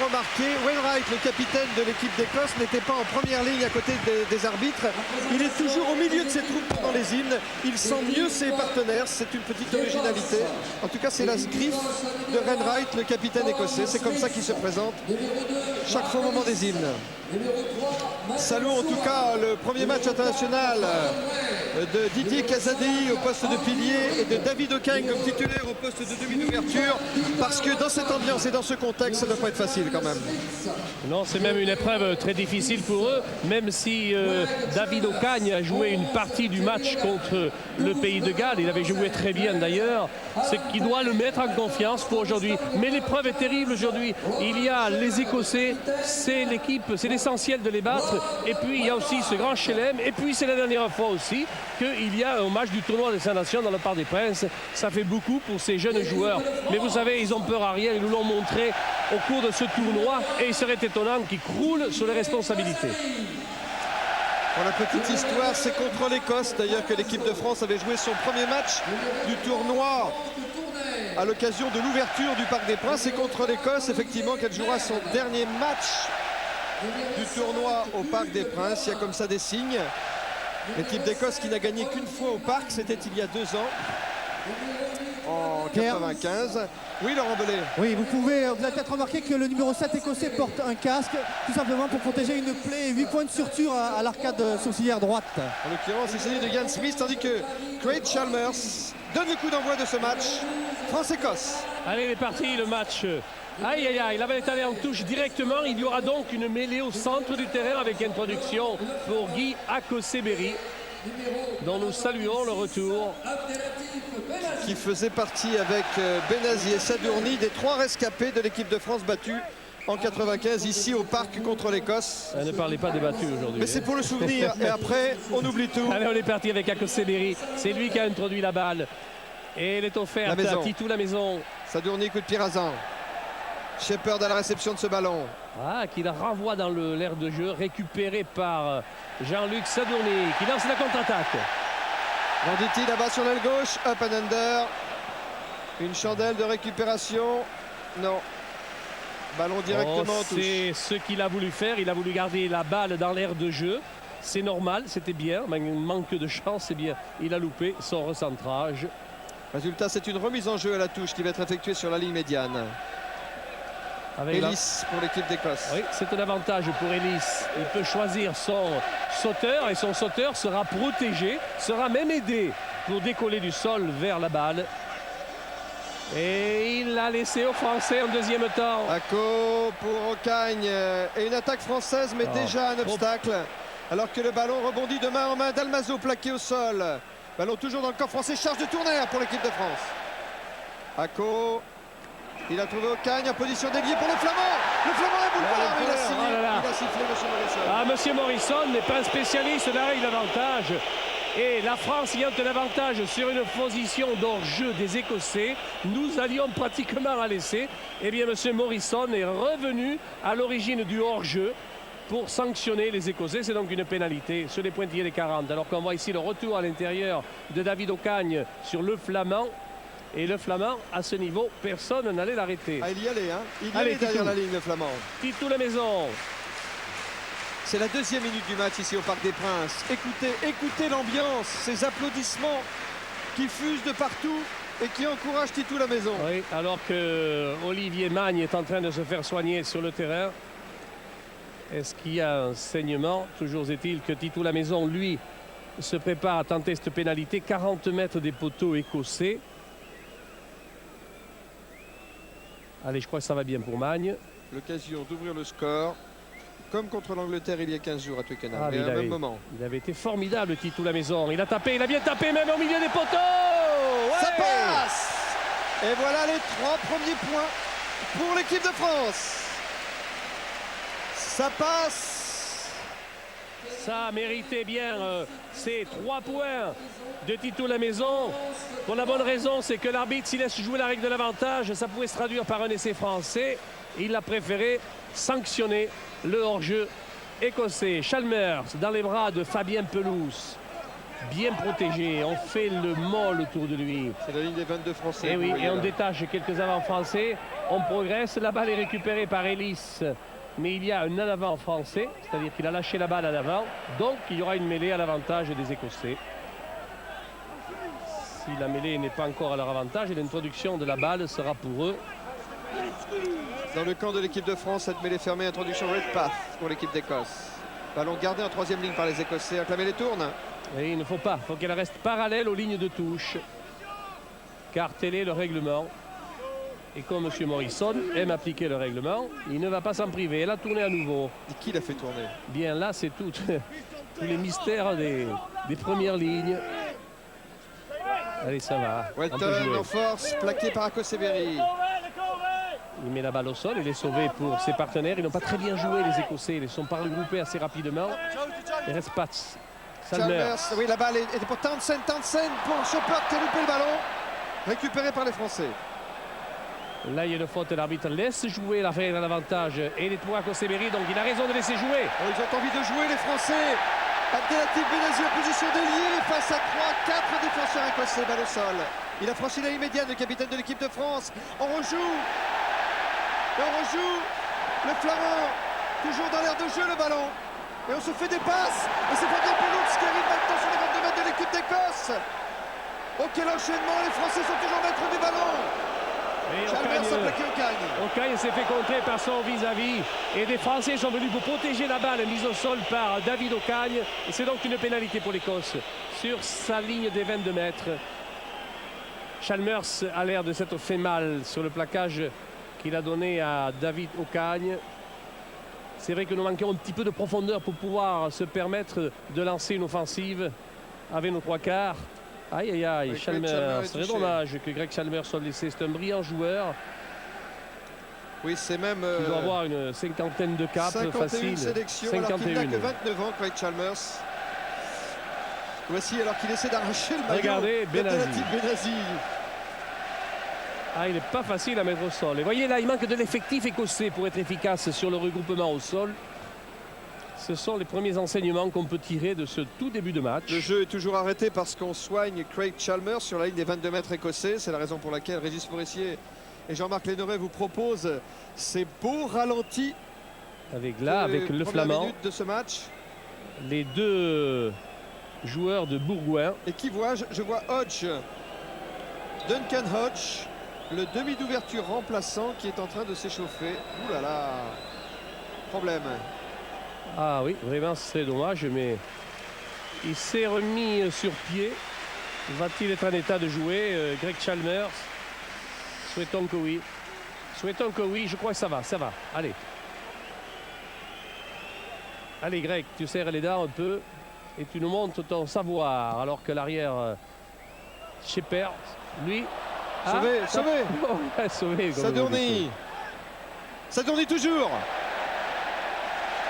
remarqué, Wainwright, le capitaine de l'équipe d'Écosse, n'était pas en première ligne à côté des arbitres. Il est toujours au milieu de ses troupes pendant les hymnes. Il sent mieux ses partenaires. C'est une petite originalité. En tout cas, c'est la griffe de Wainwright, le capitaine écossais. C'est comme ça qu'il se présente chaque fois au moment des hymnes. Saluons en tout cas le premier match international de Didier Kazadi au poste de pilier et de David Ocagne comme titulaire au poste de demi d'ouverture, parce que dans cette ambiance et dans ce contexte, ça ne doit pas être facile quand même. Non, c'est même une épreuve très difficile pour eux, même si David Ocagne a joué une partie du match contre le Pays de Galles. Il avait joué très bien d'ailleurs, ce qui doit le mettre en confiance pour aujourd'hui. Mais l'épreuve est terrible aujourd'hui. Il y a les Écossais, c'est l'équipe, c'est l'essentiel de les battre. Et puis il y a aussi ce grand chelem. Et puis c'est la dernière fois aussi qu'il y a un match du tournoi des Saint-Nations dans le Parc des Princes. Ça fait beaucoup pour ces jeunes joueurs. Mais vous savez, ils ont peur à rien. Ils nous l'ont montré au cours de ce tournoi. Et il serait étonnant qu'ils croulent sur les responsabilités. Pour la petite histoire, c'est contre l'Écosse d'ailleurs que l'équipe de France avait joué son premier match du tournoi à l'occasion de l'ouverture du Parc des Princes. Et contre l'Écosse, effectivement, qu'elle jouera son dernier match du tournoi au Parc des Princes. Il y a comme ça des signes. L'équipe d'Écosse qui n'a gagné qu'une fois au Parc, c'était il y a 2 ans, en 95. Oui, Laurent Belay. Oui, vous avez peut-être remarqué que le numéro 7 écossais porte un casque, tout simplement pour protéger une plaie et 8 points de suture à l'arcade sourcilière droite. En l'occurrence, il s'agit de Ian Smith, tandis que Craig Chalmers donne le coup d'envoi de ce match. France-Écosse. Allez, il est parti le match. Aïe, aïe, aïe, il avait allé en touche directement. Il y aura donc une mêlée au centre du terrain avec introduction pour Guy Akoseberi, dont nous saluons le retour. Qui faisait partie avec Benazi et Sadourny des 3 rescapés de l'équipe de France battue en 95 ici au Parc contre l'Écosse. Ne parlez pas des battus aujourd'hui. Mais c'est pour le souvenir et après on oublie tout. Allez, on est parti avec Akoseberi. C'est lui qui a introduit la balle. Et elle est offerte à Titou la maison. Sadourny, coup de pied rasant. Shepherd à la réception de ce ballon. Ah, qui la renvoie dans l'aire de jeu, récupéré par Jean-Luc Sadourny, qui lance la contre-attaque. Venditti là-bas sur l'aile gauche, up and under. Une chandelle de récupération. Non. Ballon directement en touche. C'est ce qu'il a voulu faire. Il a voulu garder la balle dans l'aire de jeu. C'est normal, c'était bien. Mais manque de chance, c'est bien. Il a loupé son recentrage. Résultat, c'est une remise en jeu à la touche qui va être effectuée sur la ligne médiane. Ellis pour l'équipe d'Écosse. Oui, c'est un avantage pour Ellis. Il peut choisir son sauteur et son sauteur sera protégé, sera même aidé pour décoller du sol vers la balle. Et il l'a laissé aux Français en deuxième temps. Ako pour Ocagne et une attaque française, mais déjà un obstacle. Alors que le ballon rebondit de main en main d'Almazo plaqué au sol. Ballon toujours dans le camp français, charge de tournaire pour l'équipe de France. Ako. Il a trouvé Ocagne en position déviée pour le Flamand. Le Flamand est boulevard. Il a sifflé, M. Morrison. Ah, M. Morrison n'est pas un spécialiste, là il a l'avantage. Et la France ayant un avantage sur une position d'hors-jeu des Écossais, nous allions pratiquement à l'essai. Eh bien, M. Morrison est revenu à l'origine du hors-jeu pour sanctionner les Écossais. C'est donc une pénalité sur les pointillés des 40. Alors qu'on voit ici le retour à l'intérieur de David Ocagne sur le Flamand. Et le Flamand, à ce niveau, personne n'allait l'arrêter. Ah, il y allait, hein. Il y allait derrière la ligne, le Flamand. Titou la maison. C'est la 2e minute du match ici au Parc des Princes. Écoutez l'ambiance, ces applaudissements qui fusent de partout et qui encouragent Titou la maison. Oui, alors que Olivier Magne est en train de se faire soigner sur le terrain. Est-ce qu'il y a un saignement? Toujours est-il que Titou la maison, lui, se prépare à tenter cette pénalité. 40 mètres des poteaux écossais. Allez, je crois que ça va bien pour Magne. L'occasion d'ouvrir le score, comme contre l'Angleterre il y a 15 jours à Twickenham. Ah, même moment. Il avait été formidable, Titou la maison. Il a tapé, il a bien tapé même au milieu des poteaux. Ouais. Ça passe. Et voilà les 3 premiers points pour l'équipe de France. Ça passe. Ça méritait bien ces 3 points de Titou la maison. Pour la bonne raison, c'est que l'arbitre, s'il laisse jouer la règle de l'avantage, ça pouvait se traduire par un essai français. Il a préféré sanctionner le hors-jeu écossais. Chalmers dans les bras de Fabien Pelouse. bien protégé. On fait le mol autour de lui. C'est la ligne des 22 Français. Et oui, et on là. détache quelques avants français. On progresse. La balle est récupérée par Ellis. Mais il y a un en avant français, c'est-à-dire qu'il a lâché la balle à l'avant. Donc il y aura une mêlée à l'avantage des Écossais. Si la mêlée n'est pas encore à leur avantage, l'introduction de la balle sera pour eux. Dans le camp de l'équipe de France, cette mêlée fermée, introduction Red Path pour l'équipe d'Écosse. Ballon gardé en troisième ligne par les Écossais. La mêlée tourne. Et il ne faut pas, il faut qu'elle reste parallèle aux lignes de touche. Car tel est le règlement. Et comme M. Morrison aime appliquer le règlement, il ne va pas s'en priver. Elle a tourné à nouveau. Et qui l'a fait tourner? Bien là, c'est tout, tous les mystères des premières lignes. Allez, ça va. On peut Welton jouer. en force, plaqué par Akoseberi. Il met la balle au sol, il est sauvé pour ses partenaires. Ils n'ont pas très bien joué, les Écossais. Ils sont pas regroupés assez rapidement. Il reste Pats. Chalmers. Oui, la balle est pour Townsend. Townsend pour Shepard qui a loupé le ballon. Récupéré par les Français. Là, il y a une faute. L'arbitre laisse jouer la règle à l'avantage. Et il est pour Akoseberi, donc il a raison de laisser jouer. Oh, ils ont envie de jouer, les Français. Abdelatif Benazi en position d'ailier face à 3-4 défenseurs écossais. Balle au sol. Il a franchi la ligne médiane, le capitaine de l'équipe de France. On rejoue. Et on rejoue. Le Flamand. Toujours dans l'air de jeu, le ballon. Et on se fait des passes. Et c'est Fabien Peloux qui arrive maintenant sur les 22 mètres de l'équipe d'Écosse. Oh, quel enchaînement. Les Français sont toujours maîtres du ballon. Et Chalmers a plaqué Ocagne. Ocagne s'est fait contrer par son vis-à-vis. Et des Français sont venus pour protéger la balle mise au sol par David Ocagne. Et c'est donc une pénalité pour l'Écosse sur sa ligne des 22 mètres. Chalmers a l'air de s'être fait mal sur le plaquage qu'il a donné à David Ocagne. C'est vrai que nous manquons un petit peu de profondeur pour pouvoir se permettre de lancer une offensive avec nos trois quarts. Aïe aïe aïe, Chalmers, c'est dommage que Greg Chalmers soit blessé, c'est un brillant joueur. Oui, c'est même... Il doit avoir une cinquantaine de caps 51 facile. sélections alors qu'il n'a que 29 ans, Craig Chalmers. Voici alors qu'il essaie d'arracher le maillot. Regardez, Benazi. Ah, il n'est pas facile à mettre au sol. Et voyez là, il manque de l'effectif écossais pour être efficace sur le regroupement au sol. Ce sont les premiers enseignements qu'on peut tirer de ce tout début de match. Le jeu est toujours arrêté parce qu'on soigne Craig Chalmers sur la ligne des 22 mètres écossais. C'est la raison pour laquelle Régis Forissier et Jean-Marc Lénoré vous proposent ces beaux ralentis. Avec le Flamand. Minute de ce match. Les deux joueurs de Bourgoin. Et qui vois-je? Je vois Hodge. Duncan Hodge, le demi d'ouverture remplaçant qui est en train de s'échauffer. Ouh là là. Problème. Ah oui, vraiment c'est dommage, mais il s'est remis sur pied. Va-t-il être en état de jouer? Greg Chalmers, souhaitons que oui. Souhaitons que oui, je crois que ça va, Allez. Allez Greg, tu serres les dents un peu et tu nous montres ton savoir, alors que l'arrière Shepard, lui... Sauvé. Sadourny toujours.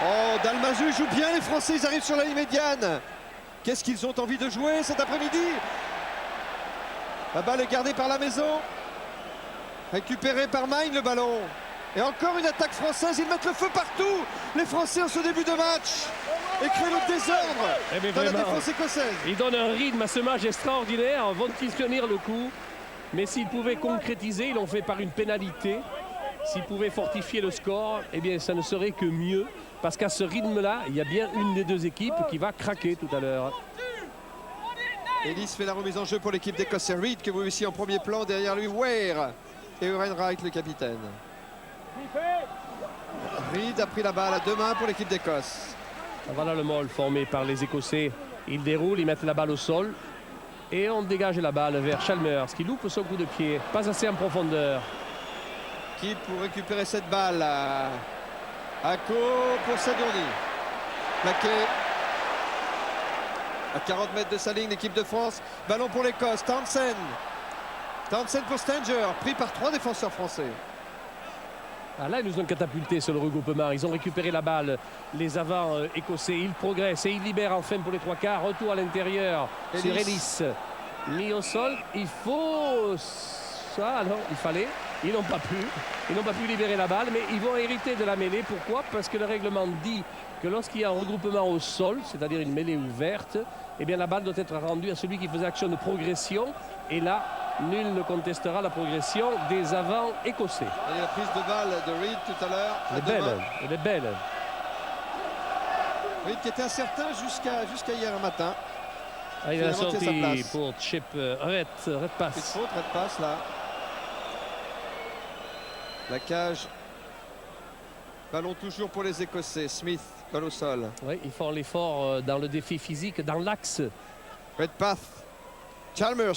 Oh, Dalmazu joue bien, les Français, ils arrivent sur la ligne médiane. Qu'est-ce qu'ils ont envie de jouer cet après-midi? La balle est gardée par la maison. Récupéré par Magne, le ballon. Et encore une attaque française, ils mettent le feu partout. Les Français en ce début de match. Et créent le désordre dans la défense écossaise. Ils donnent un rythme à ce match extraordinaire. Vont-ils tenir le coup? Mais s'ils pouvaient concrétiser, ils l'ont fait par une pénalité. S'ils pouvaient fortifier le score, eh bien ça ne serait que mieux. Parce qu'à ce rythme-là, il y a bien une des deux équipes qui va craquer tout à l'heure. Ellis fait la remise en jeu pour l'équipe d'Écosse. C'est Reid que vous voyez ici en premier plan. Derrière lui, Ware et Wright, le capitaine. Reid a pris la balle à deux mains pour l'équipe d'Écosse. Voilà le mol formé par les Écossais. Ils déroulent, ils mettent la balle au sol. Et on dégage la balle vers Chalmers qui loupe son coup de pied. Pas assez en profondeur. Qui pour récupérer cette balle? Ako pour Sadourny. Plaqué. À 40 mètres de sa ligne, l'équipe de France. Ballon pour l'Écosse. Townsend. Townsend pour Stanger. Pris par 3 défenseurs français. Ah là, ils nous ont catapulté sur le regroupement. Ils ont récupéré la balle. Les avants écossais, ils progressent et ils libèrent enfin pour les trois quarts. Retour à l'intérieur sur Ellis. Mis au sol. Il faut... Ça, non, il fallait. Ils n'ont pas pu. Ils n'ont pas pu libérer la balle, mais ils vont hériter de la mêlée. Pourquoi? Parce que le règlement dit que lorsqu'il y a un regroupement au sol, c'est-à-dire une mêlée ouverte, eh bien la balle doit être rendue à celui qui faisait action de progression. Et là, nul ne contestera la progression des avants écossais. Et la prise de balle de Reed tout à l'heure. Elle est belle. Reed qui était incertain jusqu'à hier matin. Ah, il a sorti pour Chip. Red passe. Petite faute, red passe là. La cage. Ballon toujours pour les Écossais. Smith, balle au sol. Oui, ils font l'effort dans le défi physique, dans l'axe. Red path. Chalmers.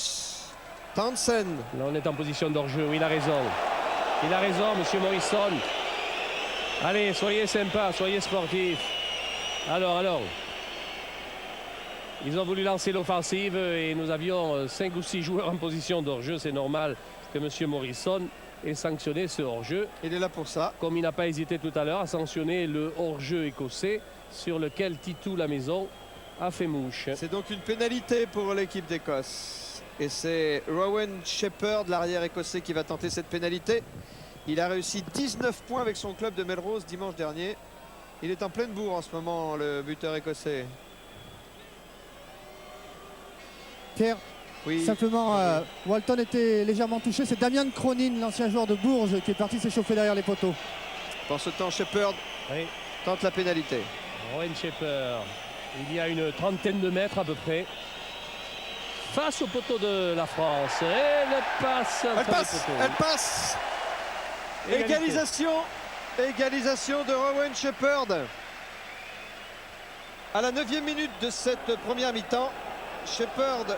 Townsend. Là, on est en position d'hors-jeu. Oui, il a raison. Il a raison, monsieur Morrison. Allez, soyez sympa, soyez sportifs. Alors. Ils ont voulu lancer l'offensive et nous avions 5 ou 6 joueurs en position d'hors-jeu. C'est normal que monsieur Morrison ait sanctionné ce hors-jeu. Il est là pour ça. Comme il n'a pas hésité tout à l'heure à sanctionner le hors-jeu écossais sur lequel Titou la maison a fait mouche. C'est donc une pénalité pour l'équipe d'Écosse. Et c'est Rowan Shepherd, l'arrière écossais, qui va tenter cette pénalité. Il a réussi 19 points avec son club de Melrose dimanche dernier. Il est en pleine bourre en ce moment, le buteur écossais. Pierre, oui. Simplement, Walton était légèrement touché. C'est Damien Cronin, l'ancien joueur de Bourges, qui est parti s'échauffer derrière les poteaux. Dans ce temps, Shepherd tente la pénalité. Rowan Shepherd, il y a une trentaine de mètres à peu près. Face au poteau de la France. Et Elle passe. Égalisation de Rowan Shepherd. À la 9e minute de cette première mi-temps, Shepherd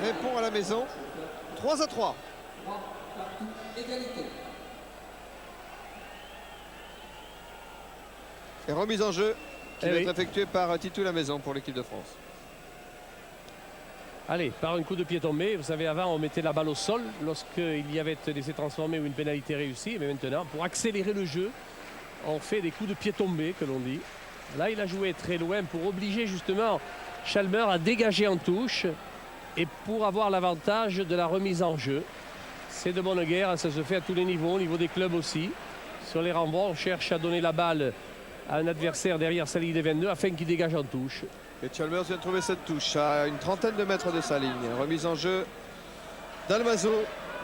répond à la maison. 3-3. Et remise en jeu qui va être effectuée par Titou la maison pour l'équipe de France. Allez, par un coup de pied tombé. Vous savez, avant, on mettait la balle au sol lorsqu'il y avait des essais transformés ou une pénalité réussie. Mais maintenant, pour accélérer le jeu, on fait des coups de pied tombés, que l'on dit. Là, il a joué très loin pour obliger justement Chalmers à dégager en touche et pour avoir l'avantage de la remise en jeu. C'est de bonne guerre, ça se fait à tous les niveaux, au niveau des clubs aussi. Sur les renvois, on cherche à donner la balle à un adversaire derrière sa ligne des 22 afin qu'il dégage en touche. Et Chalmers vient de trouver cette touche à une trentaine de mètres de sa ligne. Remise en jeu d'Almazo.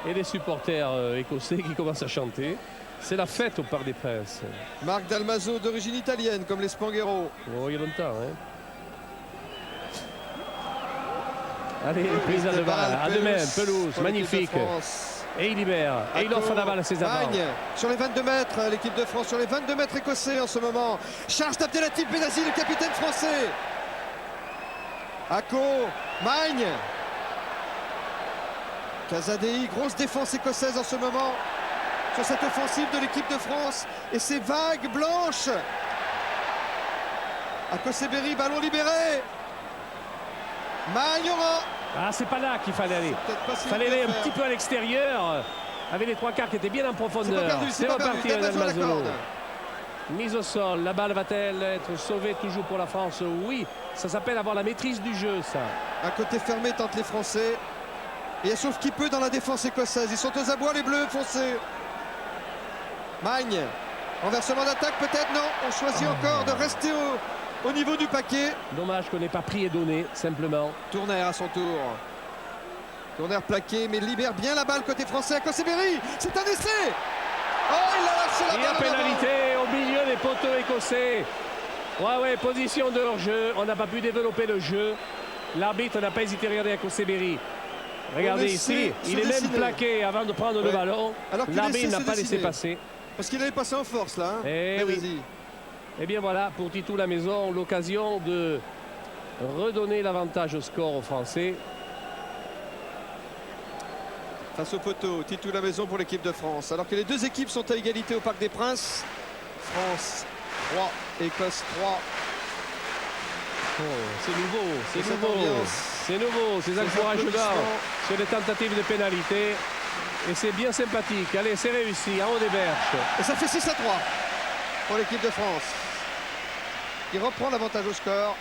Et les supporters écossais qui commencent à chanter. C'est la fête au Parc des Princes. Marc Dalmaso, d'origine italienne, comme les Spanghero. Oh, il y a longtemps, hein. Allez, prise à deux balles, à deux mains, pelouse, magnifique. Et il libère, et il offre la balle à ses avants. Magne, sur les 22 mètres, l'équipe de France, sur les 22 mètres écossais en ce moment. Charge d'Abdelatif Benazi, le capitaine français. Ako, Magne. Kazadei, grosse défense écossaise en ce moment sur cette offensive de l'équipe de France. Et ces vagues blanches. Akoseberi, ballon libéré. Magnora. Ah, c'est pas là qu'il fallait aller. Il fallait aller un petit peu à l'extérieur, avec les trois quarts qui étaient bien en profondeur. C'est reparti, Dalmazo. Mise au sol, la balle va-t-elle être sauvée toujours pour la France? Oui, ça s'appelle avoir la maîtrise du jeu, ça. Un côté fermé tentent les Français. Et sauf qui peut dans la défense écossaise. Ils sont aux abois, les Bleus foncés. Magne. Renversement d'attaque peut-être? Non, on choisit encore de rester au niveau du paquet. Dommage qu'on n'ait pas pris et donné, simplement. Tournaire à son tour. Tournaire plaqué, mais libère bien la balle côté français. Akoseberi, c'est un essai. Oh, il a lâché la balle. Il y a pénalité au milieu des poteaux écossais. Ouais, position de hors-jeu. On n'a pas pu développer le jeu. L'arbitre n'a pas hésité à regarder Akoseberi. Regardez ici, il est même plaqué avant de prendre le ballon. L'arbitre n'a pas laissé passer. Parce qu'il avait passé en force là. Hein. Et oui. Et bien voilà, pour Titou la maison, l'occasion de redonner l'avantage au score aux Français. Face au poteau, Titou la maison pour l'équipe de France. Alors que les deux équipes sont à égalité au Parc des Princes. France 3, Écosse 3. Oh, c'est nouveau, c'est nouveau, ces encouragements sur les tentatives de pénalité. Et c'est bien sympathique. Allez, c'est réussi, en haut des berges. Et ça fait 6-3 pour l'équipe de France. Qui reprend l'avantage au score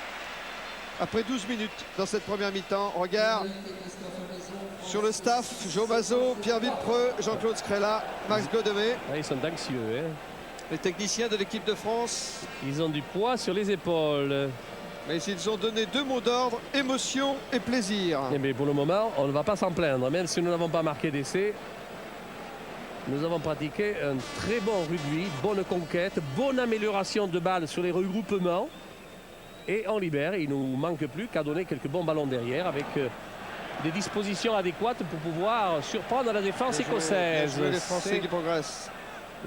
après 12 minutes dans cette première mi-temps. Regard sur le staff, Jo Mazo, Pierre Villepreux, Jean-Claude Scrella, Max Godemé. Ah, ils sont anxieux, hein. Les techniciens de l'équipe de France. Ils ont du poids sur les épaules. Mais ils ont donné deux mots d'ordre, émotion et plaisir. Mais pour le moment, on ne va pas s'en plaindre. Même si nous n'avons pas marqué d'essai, nous avons pratiqué un très bon rugby, bonne conquête, bonne amélioration de balles sur les regroupements. Et on libère. Il ne nous manque plus qu'à donner quelques bons ballons derrière avec des dispositions adéquates pour pouvoir surprendre la défense écossaise. Les Français qui progressent.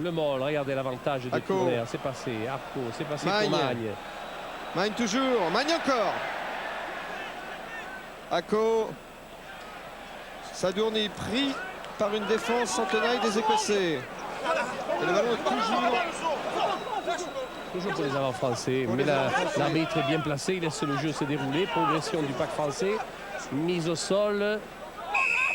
Le Moll, regardez l'avantage de Tourner. C'est passé. Arco, c'est passé pour Magne. Magne toujours. Magne encore. Ako. Sadourny pris par une défense sans tenaille des Écossais. Et le ballon est toujours pour les avants français. Mais l'arbitre est bien placé. Il laisse le jeu se dérouler. Progression du pack français. Mise au sol.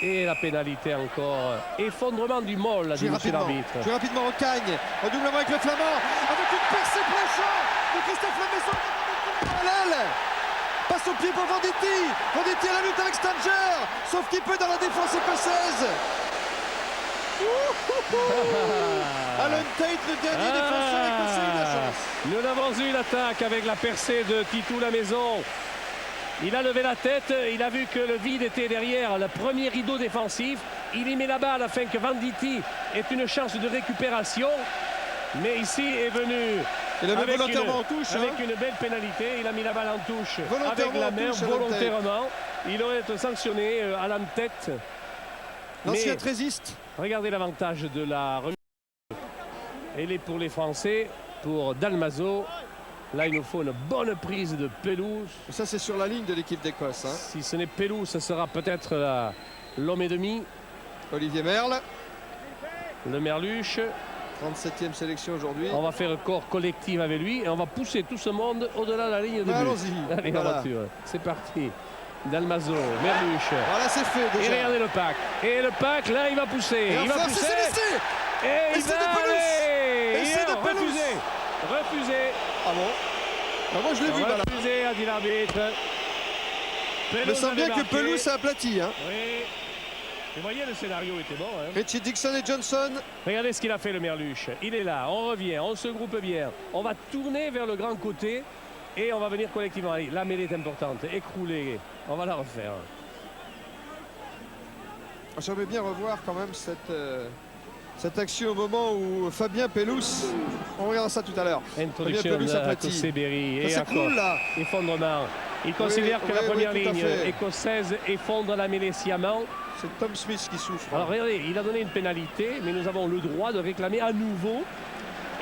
Et la pénalité encore. Effondrement du Moll, dit monsieur l'arbitre. Joue rapidement en Cagne. Redoublement avec le Flamand. Avec une percée planchant de Christophe Lamaison. Parallèle. Passe au pied pour Venditti. Venditti à la lutte avec Stanger. Sauf qu'il peut dans la défense écossaise. Alan Tate, le dernier défenseur écossais, il a la chance. Nous avons eu l'attaque avec la percée de Titou Lamaison. Il a levé la tête, il a vu que le vide était derrière le premier rideau défensif. Il y met la balle afin que Venditti ait une chance de récupération. Mais ici est venu avec une belle pénalité. Il a mis la balle en touche avec la main volontairement. Il aurait été sanctionné à la tête. L'ancien trésiste. Regardez l'avantage de la remise. Elle est pour les Français, pour Dalmazo. Là, il nous faut une bonne prise de pelouse. Ça, c'est sur la ligne de l'équipe d'Écosse. Hein. Si ce n'est pelouse, ce sera peut-être l'homme et demi. Olivier Merle. Le Merluche. 37e sélection aujourd'hui. On va faire corps collectif avec lui et on va pousser tout ce monde au-delà de la ligne de but. Allons-y. Allez, voilà. C'est parti. Dalmazo, Merluche. Voilà, c'est fait déjà. Et regardez le pack. Et le pack, là, il va pousser. Et il va pousser. Et il va aller. Refusé. Ah bon? Ah, moi je l'ai vu là. Refusé, a dit l'arbitre. Il me semble bien que pelouse a aplati. Hein. Oui. Vous voyez, le scénario était bon. Hein. Richie Dixon et Johnson. Regardez ce qu'il a fait le Merluche. Il est là, on revient, on se groupe bien. On va tourner vers le grand côté et on va venir collectivement. Allez, la mêlée est importante. Écrouler. On va la refaire. J'aimerais bien revoir quand même cette action au moment où Fabien Pelous, on regardera ça tout à l'heure. Introduction à Cossé-Berry et cool, là. Effondrement. Il considère que la première ligne écossaise effondre la mêlée sciemment. C'est Tom Smith qui souffre. Alors regardez, il a donné une pénalité, mais nous avons le droit de réclamer à nouveau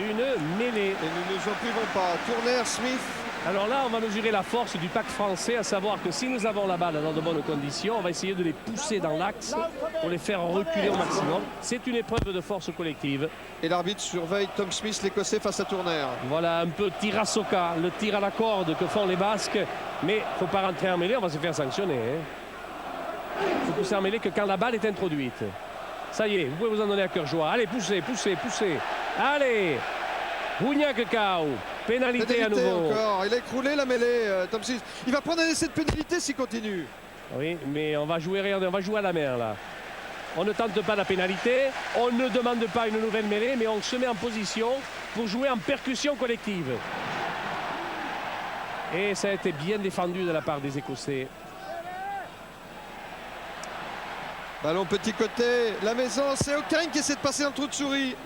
une mêlée. Et nous ne nous en privons pas. Tourner, Smith. Alors là, on va mesurer la force du pack français, à savoir que si nous avons la balle dans de bonnes conditions, on va essayer de les pousser dans l'axe pour les faire reculer au maximum. C'est une épreuve de force collective. Et l'arbitre surveille Tom Smith, l'Écossais, face à Tourner. Voilà un peu tir à soca, le tir à la corde que font les Basques. Mais il ne faut pas rentrer en mêlée, on va se faire sanctionner. Il faut pousser en mêlée que quand la balle est introduite. Ça y est, vous pouvez vous en donner à cœur joie. Allez, poussez. Allez, Bougnac-Cao. Pénalité à nouveau. Encore. Il a écroulé la mêlée, Tom Smith. Il va prendre un essai de pénalité s'il continue. Oui, mais on va jouer, regardez, on va jouer à la mer là. On ne tente pas la pénalité, on ne demande pas une nouvelle mêlée, mais on se met en position pour jouer en percussion collective. Et ça a été bien défendu de la part des Écossais. Ballon petit côté, la maison, c'est O'Kane qui essaie de passer dans le trou de souris.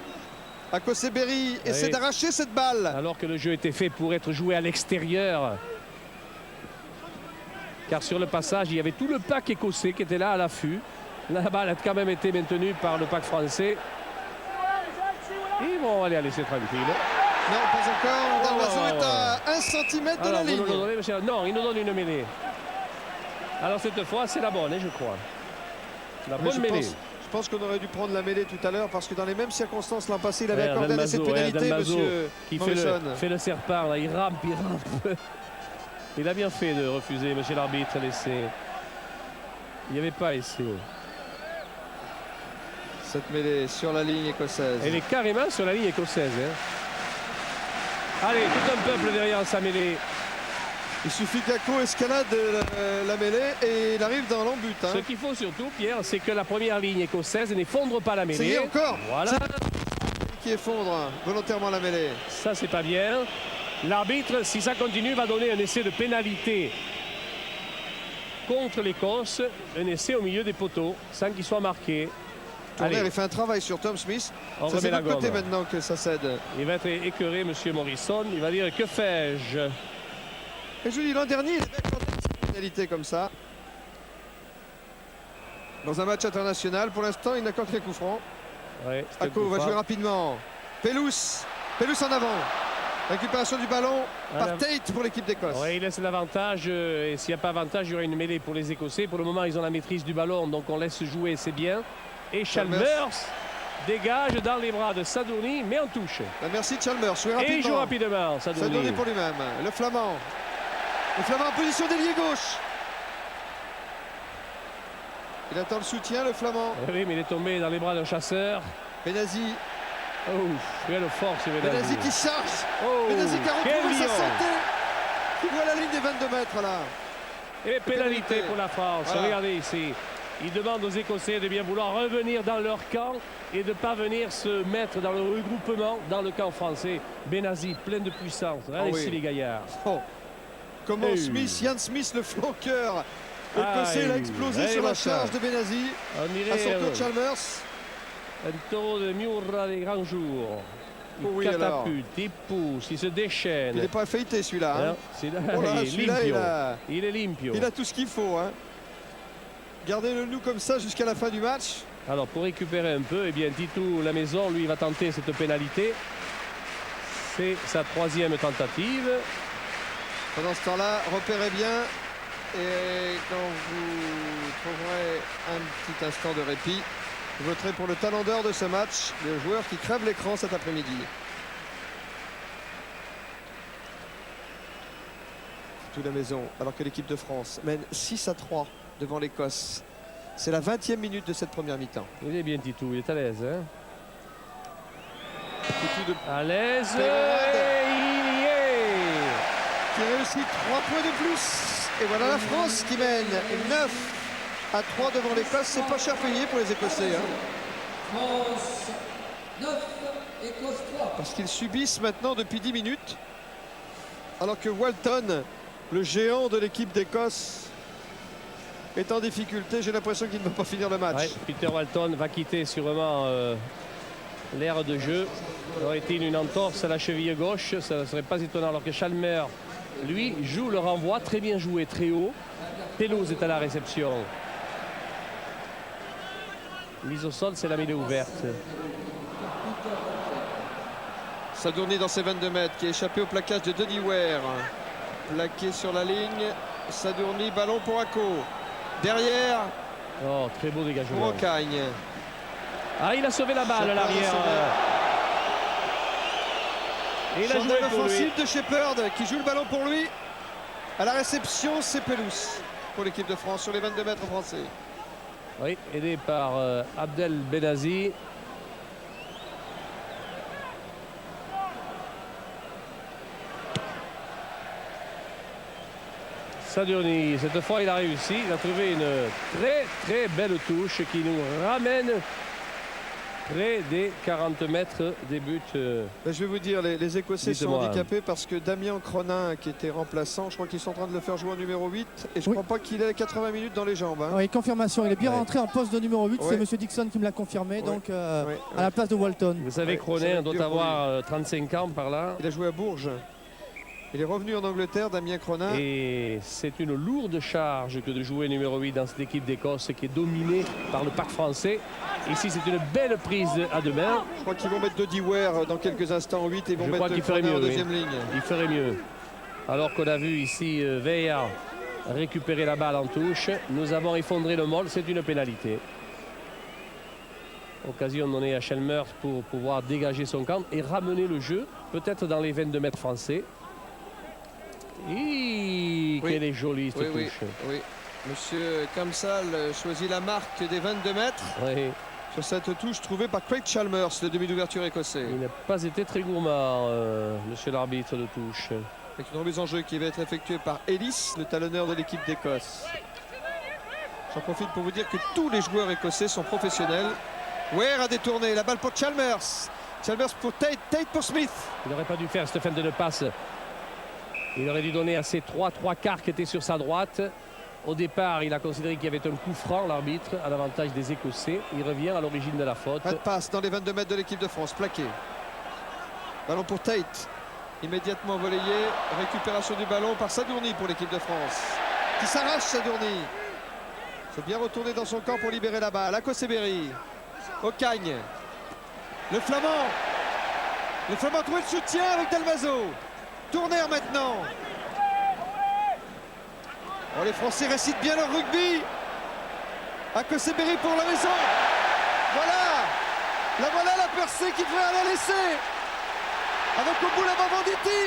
À Cossé-Berry essaie d'arracher cette balle. Alors que le jeu était fait pour être joué à l'extérieur. Car sur le passage, il y avait tout le pack écossais qui était là à l'affût. La balle a quand même été maintenue par le pack français. Ils vont aller la laisser tranquille. Non, pas encore. Dalmazo est à 1 cm de la ligne. Non, il nous donne une mêlée. Alors cette fois, c'est la bonne, je crois. La bonne mêlée. Je pense qu'on aurait dû prendre la mêlée tout à l'heure parce que dans les mêmes circonstances l'an passé il avait accordé un essai de pénalité, monsieur qui fait le serpent là, il rampe. Il a bien fait de refuser, monsieur l'arbitre, l'essai. Il n'y avait pas essai. Cette mêlée sur la ligne écossaise. Elle est carrément sur la ligne écossaise. Hein. Allez, tout un peuple derrière sa mêlée. Il suffit qu'Ako escalade la mêlée et il arrive dans l'embut. Hein. Ce qu'il faut surtout, Pierre, c'est que la première ligne écossaise n'effondre pas la mêlée. C'est encore. Voilà. Qui effondre volontairement la mêlée. Ça, c'est pas bien. L'arbitre, si ça continue, va donner un essai de pénalité contre l'Écosse. Un essai au milieu des poteaux, sans qu'il soit marqué. Tourner, Allez, il fait un travail sur Tom Smith. on Ça, remet c'est de la l'autre côté gomme. maintenant que ça cède. Il va être écœuré, monsieur Morrison. Il va dire, que fais-je? Et je vous dis, l'an dernier, il avait tenté une pénalité comme ça. Dans un match international, pour l'instant, il n'accorde qu'un coup franc. Ouais, c'est un Ako coup va franc. jouer rapidement. Pelous en avant. Récupération du ballon par Tate pour l'équipe d'Écosse. Ouais, il laisse l'avantage. Et s'il n'y a pas avantage, il y aura une mêlée pour les Écossais. Pour le moment, ils ont la maîtrise du ballon, donc on laisse jouer, c'est bien. Et Chalmers dégage dans les bras de Sadouni, mais en touche. Merci Chalmers. Et il joue rapidement, Sadouni Sadouni. pour lui-même. Le Flamand en position d'ailier gauche. Il attend le soutien, le Flamand. Eh oui, mais il est tombé dans les bras d'un chasseur. Benazi. Oh, quelle force, Benazi qui charge. Oh, Benazi qui a quel retrouvé sa lion. santé. Qui voit la ligne des 22 mètres là. Et pénalité pour la France. Voilà. Regardez ici. Ils demandent aux Écossais de bien vouloir revenir dans leur camp et de ne pas venir se mettre dans le regroupement dans le camp français. Benazi, plein de puissance. Regardez ici les gaillards. Oh. Comment Hey. Yann Smith, le flanqueur écossais, il a explosé sur la charge de Benazi. On À dirait son tour, Chalmers. un taureau de Miura des grands jours. Il Oh oui, alors. catapulte, il pousse, il se déchaîne. Il n'est pas feuilleté celui-là. Hein. Hein, c'est là, Oh là, il est celui-là, limpio. il Il est limpio. a tout ce qu'il faut. Hein. Gardez-le nous comme ça jusqu'à la fin du match. Alors pour récupérer un peu, eh bien Titou la maison, lui, va tenter cette pénalité. C'est sa 3e tentative. Pendant ce temps-là, repérez bien. Et quand vous trouverez un petit instant de répit, vous voterez pour le talent d'or de ce match, le joueur qui crève l'écran cet après-midi. Tout la maison, alors que l'équipe de France mène 6-3 devant l'Écosse. C'est la 20e minute de cette première mi-temps. Il est bien Titou, il est à l'aise. Hein, Titou de à l'aise. Peyrade. Et il y est. qui réussit 3 points de plus. Et voilà la France qui mène 9-3 devant l'Écosse. C'est pas cher payé pour les Écossais. Hein. France 9, Écosse 3. Parce qu'ils subissent maintenant depuis 10 minutes. Alors que Walton, le géant de l'équipe d'Écosse, est en difficulté. J'ai l'impression qu'il ne va pas finir le match. Ouais, Peter Walton va quitter sûrement l'aire de jeu. Ça aurait été une entorse à la cheville gauche, ça ne serait pas étonnant. Alors que Chalmers, lui, joue le renvoi, très bien joué, très haut. Pelouse est à la réception. Mise au sol, c'est la mêlée ouverte. Sadouni dans ses 22 mètres qui a échappé au plaquage de Denis Ware. Plaqué sur la ligne. Sadouni, ballon pour Ako. Derrière, Oh, très beau dégagement. Bretagne. Ah, il a sauvé la balle à l'arrière. Et il a joué Chandelle pour lui. offensive de Shepherd qui joue le ballon pour lui. À la réception, c'est Pelous pour l'équipe de France sur les 22 mètres français. Oui, aidé par Abdel Benazi. Sadouni, cette fois il a réussi, il a trouvé une très belle touche qui nous ramène près des 40 mètres des buts. Je vais vous dire, les Écossais sont Dites-moi. handicapés parce que Damien Cronin, qui était remplaçant, je crois qu'ils sont en train de le faire jouer en numéro 8. Et je ne Oui. crois pas qu'il ait 80 minutes dans les jambes. Hein. Oui, confirmation, il est bien Ouais. rentré en poste de numéro 8, Ouais. c'est Monsieur Dixon qui me l'a confirmé, donc Ouais, à ouais. la place de Walton. Vous savez, Ouais, ça va Cronin être doit dur pour avoir 35 ans par là. Il a joué à Bourges. Il est revenu en Angleterre, Damien Cronin. Et c'est une lourde charge que de jouer numéro 8 dans cette équipe d'Écosse qui est dominée par le pack français. Ici, c'est une belle prise à deux mains. Je crois qu'ils vont mettre Dodi Ware dans quelques instants en 8 et ils vont Je crois mettre qu'il ferait Cronin en mieux, deuxième ligne. Il ferait mieux. Alors qu'on a vu ici Veya récupérer la balle en touche. Nous avons effondré le mol, c'est une pénalité. Occasion donnée à Chalmers pour pouvoir dégager son camp et ramener le jeu, peut-être dans les 22 mètres français. Oui. Quelle est jolie cette Oui, touche. oui. Monsieur Kamsal choisit la marque des 22 mètres Oui. sur cette touche trouvée par Craig Chalmers, le demi d'ouverture écossais. Il n'a pas été très gourmand, monsieur l'arbitre de touche. Avec une remise en jeu qui va être effectuée par Ellis, le talonneur de l'équipe d'Écosse. J'en profite pour vous dire que tous les joueurs écossais sont professionnels. Ware a détourné la balle pour Chalmers. Chalmers pour Tate, Tate pour Smith. Il n'aurait pas dû faire cette fin de passe. Il aurait dû donner à ses trois quarts qui étaient sur sa droite. Au départ, il a considéré qu'il y avait un coup franc, l'arbitre, à l'avantage des Écossais. Il revient à l'origine de la faute. Pas de passe dans les 22 mètres de l'équipe de France, plaqué. Ballon pour Tate. Immédiatement relayé. Récupération du ballon par Sadourny pour l'équipe de France. Qui s'arrache, Sadourny. C'est bien retourné dans son camp pour libérer la balle. Akoseberi. Ocagne. Le Flamand. Le Flamand a trouvé le soutien avec Dalmazo. Tourner maintenant. Oh, les Français récitent bien leur rugby. Akoseberi pour la maison. Voilà la percée qu'il devrait aller laisser. Avec au bout la main Venditti.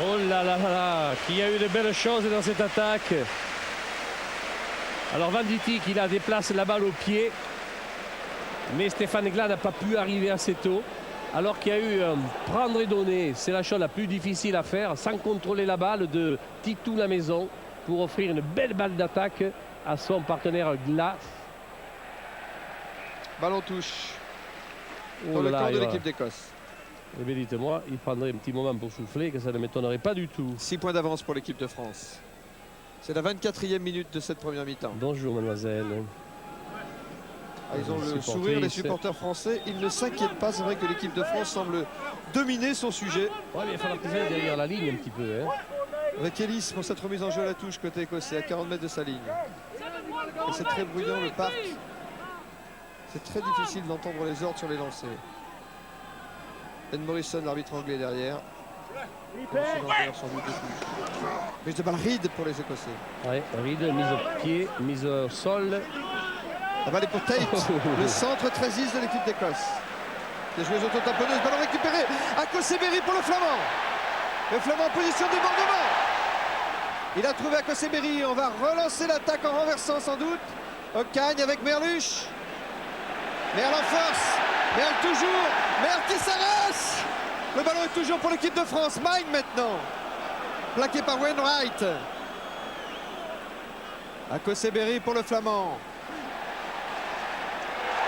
Oh là là là, qui a eu de belles choses dans cette attaque. Alors Venditti qui la déplace la balle au pied. Mais Stéphane Glas n'a pas pu arriver assez tôt. Alors qu'il y a eu un prendre et donner. C'est la chose la plus difficile à faire sans contrôler la balle de Titou la maison pour offrir une belle balle d'attaque à son partenaire Glas. Ballon touche. Dans Oh le là, camp de il va- l'équipe d'Écosse. Eh bien, dites-moi, il prendrait un petit moment pour souffler, que ça ne m'étonnerait pas du tout. 6 points d'avance pour l'équipe de France. C'est la 24e minute de cette première mi-temps. Bonjour mademoiselle. Ah, ils ont le Supportrices. sourire, les supporters français. Ils ne s'inquiètent pas. C'est vrai que l'équipe de France semble dominer son sujet. Ouais, mais il va falloir qu'ils aillent derrière la ligne un petit peu. Hein. Avec Ellis pour cette remise en jeu à la touche côté écossais, à 40 mètres de sa ligne. Et c'est très bruyant le parc. C'est très difficile d'entendre les ordres sur les lancers. Ben Morrison, l'arbitre anglais derrière. Sans doute de touche. Mise de balle Reed pour les Écossais. Ouais, Reed, mise au pied, mise au sol. La balle est pour Tate, le centre 13 de l'équipe d'Écosse. Des joueuses auto-tamponneuses, ballon récupéré. Akoseberi pour le Flamand. Le Flamand en position de débordement. Il a trouvé Akoseberi. On va relancer l'attaque en renversant sans doute. Ocagne avec Merluche. Merle en force. Merle toujours. Merle qui s'arrache. Le ballon est toujours pour l'équipe de France. Mine maintenant. Plaqué par Wainwright. Akoseberi pour le Flamand.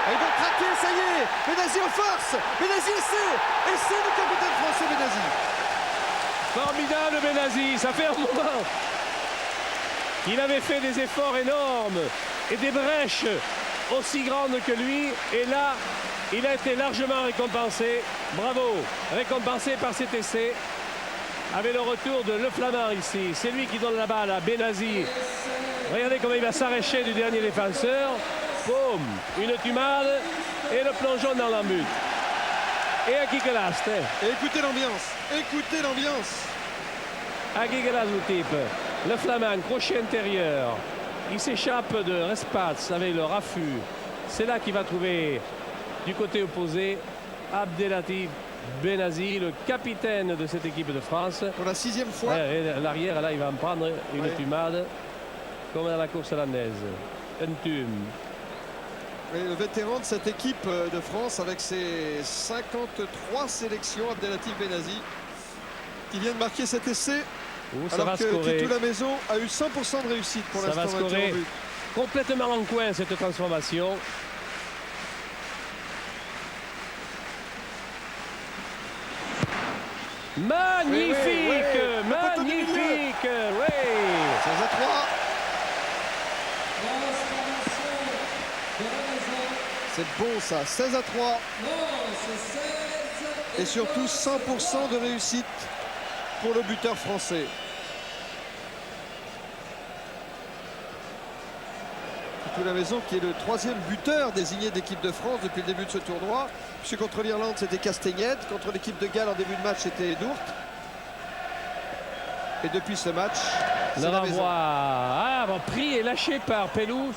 Et ils vont craquer, ça y est. Benazi aux forces. Benazi essai du capitaine français Benazi. Formidable Benazi, ça fait un moment qu'il avait fait des efforts énormes et des brèches aussi grandes que lui. Et là, il a été largement récompensé. Bravo, récompensé par cet essai. Avec le retour de Le Flamand ici. C'est lui qui donne la balle à Benazi. Regardez comment il va s'arracher du dernier défenseur. Boum, une tumade et le plongeon dans l'embut. Et à Kikelas, Et écoutez l'ambiance. Écoutez l'ambiance. à Kikelas le type. Le Flamand, crochet intérieur. Il s'échappe de Respats avec le raffut. C'est là qu'il va trouver du côté opposé Abdelatif Benazi, le capitaine de cette équipe de France. Pour la 6e fois. Ouais, l'arrière, là, il va en prendre une Ouais. tumade comme dans la course hollandaise. Un tume. Et le vétéran de cette équipe de France avec ses 53 sélections, Abdelatif Benazi, qui vient de marquer cet essai. Ouh, ça Alors va que scorer. Titou la maison a eu 100% de réussite pour Ça va l'instant. scorer complètement en coin cette transformation. Magnifique, Oui. Le poteau du milieu. magnifique, oui. 16-3. C'est bon ça, 16-3. Et surtout 100% de réussite pour le buteur français. Titou la maison qui est le 3e buteur désigné d'équipe de France depuis le début de ce tournoi. Puisque contre l'Irlande c'était Castagnette, contre l'équipe de Galles en début de match c'était Dourte. Et depuis ce match, Le c'est la maison. renvoi. Ah, bon, pris et lâché par Pelouse.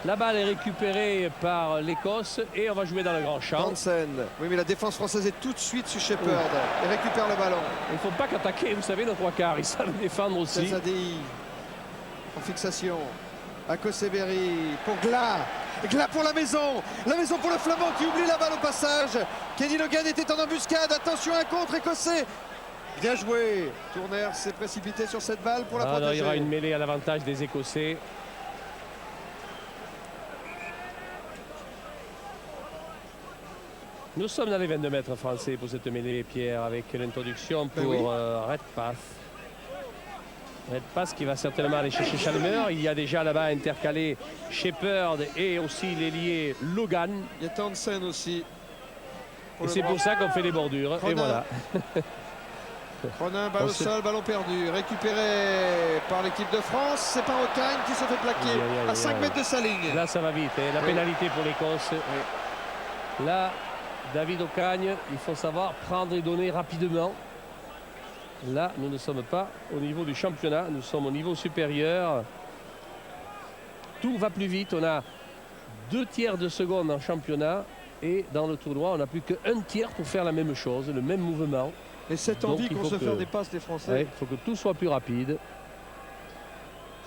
La balle est récupérée par l'Écosse et on va jouer dans le grand champ. Hansen. Oui, mais la défense française est tout de suite sur Shepard et récupère le ballon. Il ne faut pas qu'attaquer, vous savez, nos trois quarts. Ils savent défendre aussi. Zadi en fixation. Akoseberi pour Glas. Glas pour la maison. La maison pour le Flamand qui oublie la balle au passage. Kenny Logan était en embuscade. Attention, un contre écossais. Bien joué. Tourner s'est précipité sur cette balle pour la Alors, il y protéger. aura une mêlée à l'avantage des Écossais. Nous sommes dans les 22 mètres français pour cette mêlée, Pierre, avec l'introduction pour oui. Redpath. Redpath qui va certainement aller chercher Chalmers. Il y a déjà là-bas intercalé Shepherd et aussi l'ailier Logan. Il y a Townsend aussi. Et c'est pour ça qu'on fait les bordures. Cronin. Et voilà. Cronin, balle au sol, ballon perdu. Récupéré par l'équipe de France. C'est pas Ocagne qui se fait plaquer à 5 mètres de sa ligne. Là, ça va vite. Hein. La pénalité pour l'Écosse. Là, David Ocagne, il faut savoir prendre et donner rapidement. Là, nous ne sommes pas au niveau du championnat. Nous sommes au niveau supérieur. Tout va plus vite. On a 2 tiers de seconde en championnat. Et dans le tournoi, on n'a plus qu'un tiers pour faire la même chose, le même mouvement. Et cette Donc, envie il qu'on faut se que- fasse des passes, les Français. Ouais, il faut que tout soit plus rapide.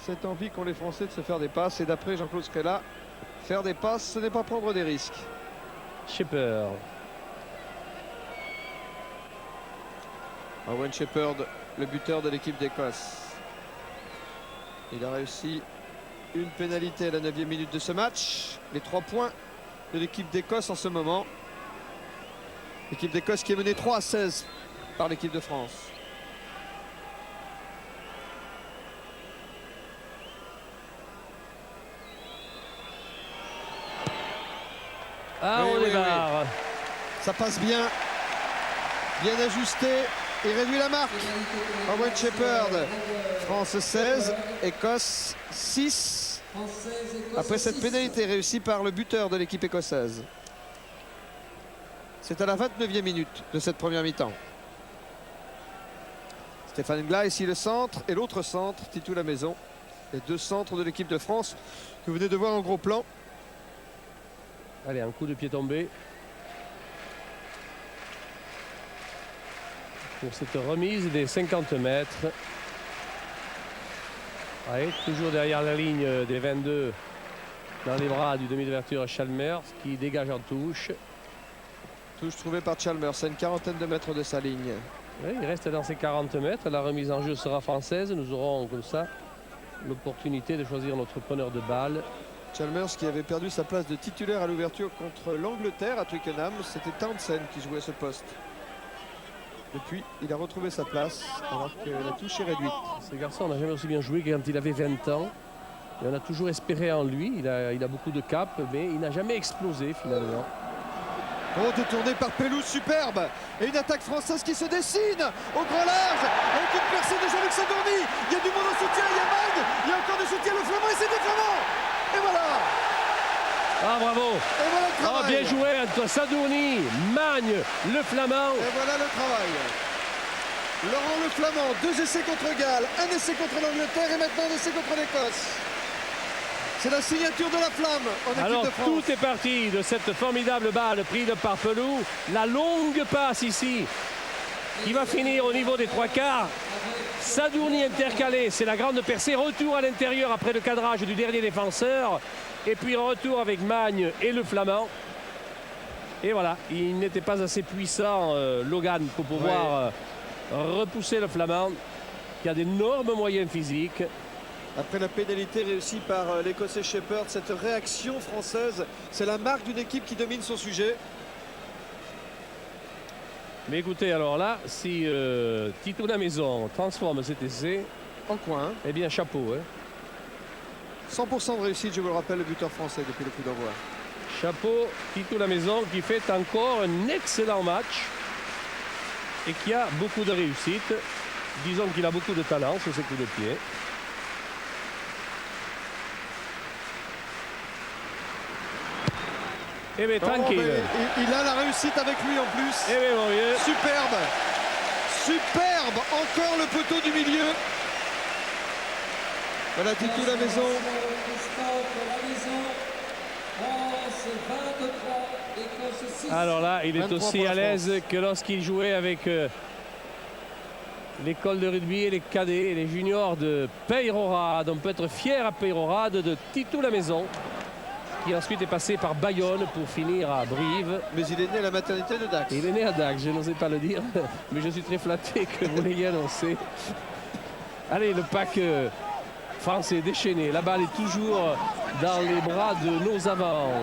Cette envie qu'ont les Français de se faire des passes. Et d'après Jean-Claude Scrella, faire des passes, ce n'est pas prendre des risques. Shepherd. Owen Shepherd, le buteur de l'équipe d'Écosse. Il a réussi une pénalité à la 9e minute de ce match. Les 3 points de l'équipe d'Écosse en ce moment. L'équipe d'Écosse qui est menée 3-16 par l'équipe de France. Ah, Oui, on oui, démarre. Ça passe bien. Bien ajusté. Il réduit la marque. Owen Shepherd. France 16, Écosse 6. Après cette pénalité réussie par le buteur de l'équipe écossaise. C'est à la 29e minute de cette première mi-temps. Stéphane Glas ici le centre et l'autre centre, Titou Lamaison. Les 2 centres de l'équipe de France que vous venez de voir en gros plan. Allez, un coup de pied tombé. Pour cette remise des 50 mètres. Allez, toujours derrière la ligne des 22. Dans les bras du demi d'ouverture Chalmers qui dégage en touche. Touche trouvée par Chalmers, c'est une quarantaine de mètres de sa ligne. Oui, il reste dans ses 40 mètres. La remise en jeu sera française. Nous aurons comme ça l'opportunité de choisir notre preneur de balle. Chalmers qui avait perdu sa place de titulaire à l'ouverture contre l'Angleterre à Twickenham. C'était Townsend qui jouait ce poste. Depuis, il a retrouvé sa place alors que la touche est réduite. Ce garçon n'a jamais aussi bien joué que quand il avait 20 ans. Et on a toujours espéré en lui. Il a beaucoup de cap, mais il n'a jamais explosé finalement. Oh, détourné par Pelouse, superbe. Et une attaque française qui se dessine au grand large. Avec une percée de Jean-Luc Sadourny. Il y a du monde en soutien, il y a Mag. Il y a encore du soutien, le Flamand et c'est des Flamands. Et voilà. Ah, bravo! Et voilà le Ah, travail. bien joué entre Sadourny, Magne, le Flamand. Et voilà le travail. Laurent Le Flamand, 2 essais contre Galles, 1 essai contre l'Angleterre et maintenant un essai contre l'Écosse. C'est la signature de la flamme en équipe Alors de France. tout est parti de cette formidable balle prise par Pelou. La longue passe ici qui va finir au niveau des 3/4. Sadourny intercalé, c'est la grande percée. Retour à l'intérieur après le cadrage du dernier défenseur. Et puis retour avec Magne et le Flamand. Et voilà, il n'était pas assez puissant, Logan, pour pouvoir repousser le Flamand, qui a d'énormes moyens physiques. Après la pénalité réussie par l'Écossais Shepherd, cette réaction française, c'est la marque d'une équipe qui domine son sujet. Mais écoutez, alors là, si Titou Lamaison transforme cet essai, En coin, eh bien chapeau. Hein. 100% de réussite, je vous le rappelle, le buteur français depuis le coup d'envoi. Chapeau, Titou Lamaison qui fait encore un excellent match et qui a beaucoup de réussite. Disons qu'il a beaucoup de talent sur ses coups de pied. Eh bien, tranquille. Il a la réussite avec lui en plus. Eh bien, mon vieux. Superbe. Superbe. Encore le poteau du milieu. Voilà Titou Lamaison. Alors là, il est 23 aussi pour la à l'aise France. que lorsqu'il jouait avec l'école de rugby et les cadets et les juniors de Peyrehorade. On peut être fier à Peyrehorade de Titou Lamaison, qui ensuite est passé par Bayonne pour finir à Brive. Mais il est né à la maternité de Dax. Il est né à Dax, je n'osais pas le dire, mais je suis très flatté que vous l'ayez annoncé. Allez, le pack français déchaîné. La balle est toujours dans les bras de nos avants.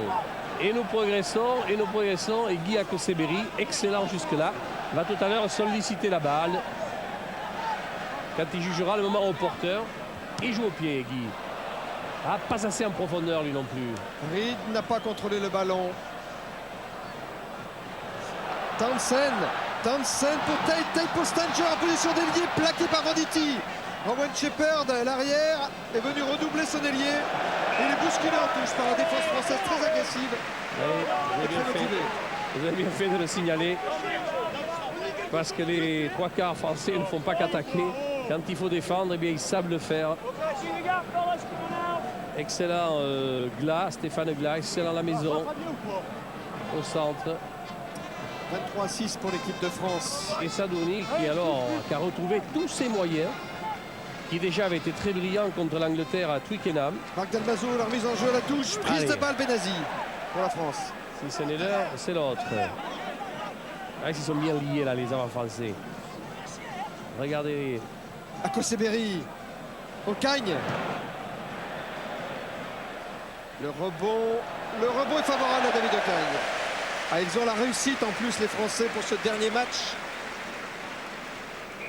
Et nous progressons. Et Guy Akoseberi, excellent jusque-là, va tout à l'heure solliciter la balle. Quand il jugera le moment au porteur, il joue au pied, Guy. Ah, pas assez en profondeur, lui non plus. Reed n'a pas contrôlé le ballon. Townsend pour Tate pour Stanger en position d'ailier, plaqué par Venditti. Rowan Shepherd, l'arrière, est venu redoubler son ailier. Il est bousculé en touche par la défense française très agressive. Oui, vous avez bien fait de le signaler. Parce que les trois quarts français ne font pas qu'attaquer. Quand il faut défendre, eh bien, ils savent le faire. Excellent Glas, Stéphane Glas, excellent la maison. Au centre. 23-6 pour l'équipe de France. Et Sadouni qui a retrouvé tous ses moyens, qui déjà avait été très brillant contre l'Angleterre à Twickenham. Marc Dalmazo, la remise en jeu à la touche, prise de balle Benazi pour la France. Si ce n'est l'heure, c'est l'autre. Ah, ils sont bien liés là, les avants français. Regardez. Akoseberi, Ocagne. Le rebond est favorable à David Ocagne. Ah, ils ont la réussite en plus les Français pour ce dernier match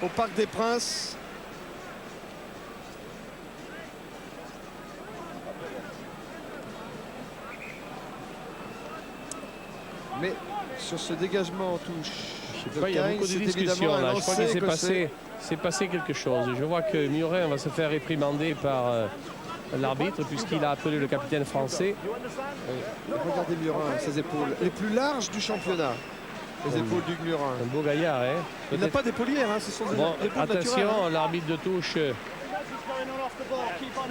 au Parc des Princes. Mais sur ce dégagement en touche, je sais pas, il y a beaucoup de discussions là. Je crois que c'est passé quelque chose. Je vois que Muret va se faire réprimander par l'arbitre puisqu'il a appelé le capitaine français. Regardez Murin, ses épaules les plus larges du championnat. Les épaules du Murin. Un beau gaillard, hein. Il n'a pas d'épaulière, hein. Ce sont des épaules attention, naturelles. L'arbitre de touche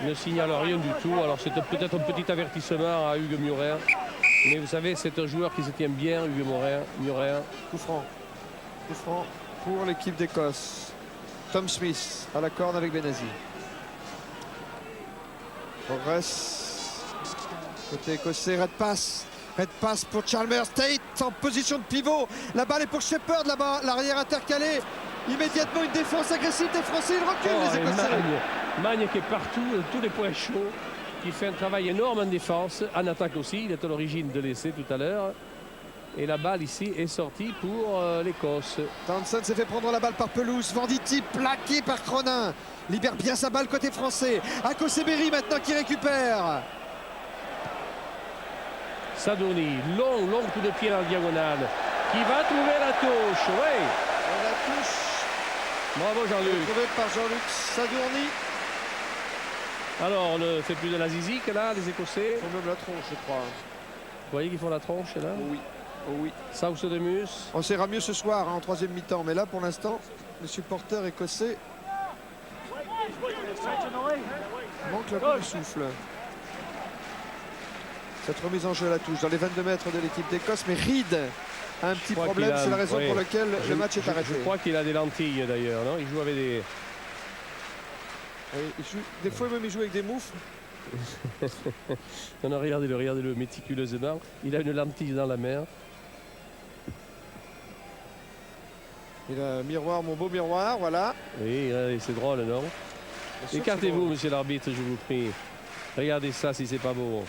ne signale rien du tout. Alors c'est peut-être un petit avertissement à Hugues Murin. Mais vous savez, c'est un joueur qui se tient bien, Hugues Murin. Coup franc pour l'équipe d'Écosse. Tom Smith à la corde avec Benazi. Progresse. Côté écossais, red pass pour Chalmers. Tate en position de pivot. La balle est pour Shepherd là-bas. L'arrière intercalé. Immédiatement une défense agressive des Français. Ils reculent les Écossais. Magne qui est partout, tous les points chauds. Qui fait un travail énorme en défense. En attaque aussi. Il est à l'origine de l'essai tout à l'heure. Et la balle ici est sortie pour l'Écosse. Townsend s'est fait prendre la balle par Pelouse. Venditti plaqué par Cronin. Libère bien sa balle côté français. Akoseberi maintenant qui récupère. Sadouni, long coup de pied dans la diagonale. Qui va trouver la touche. Oui. La touche. Bravo Jean-Luc. Trouvé par Jean-Luc Sadourny. Alors on ne fait plus de la zizique là, les Écossais. Ils font même la tronche, je crois. Vous voyez qu'ils font la tronche là? Oui. Oh oui. Saucedemus. On sera mieux ce soir en troisième mi-temps. Mais là, pour l'instant, les supporters écossais manquent un peu de souffle. Cette remise en jeu à la touche dans les 22 mètres de l'équipe d'Écosse. Mais Reed a un petit problème. C'est la raison pour laquelle le match est arrêté. Je crois qu'il a des lentilles d'ailleurs. Non, il joue avec des... Oui, des fois même il joue avec des moufles. Non, regardez-le méticuleusement. Il a une lentille dans la mer. Il a un miroir, mon beau miroir, voilà. Oui, c'est drôle, non? Écartez-vous, monsieur l'arbitre, je vous prie. Regardez ça, si c'est pas beau.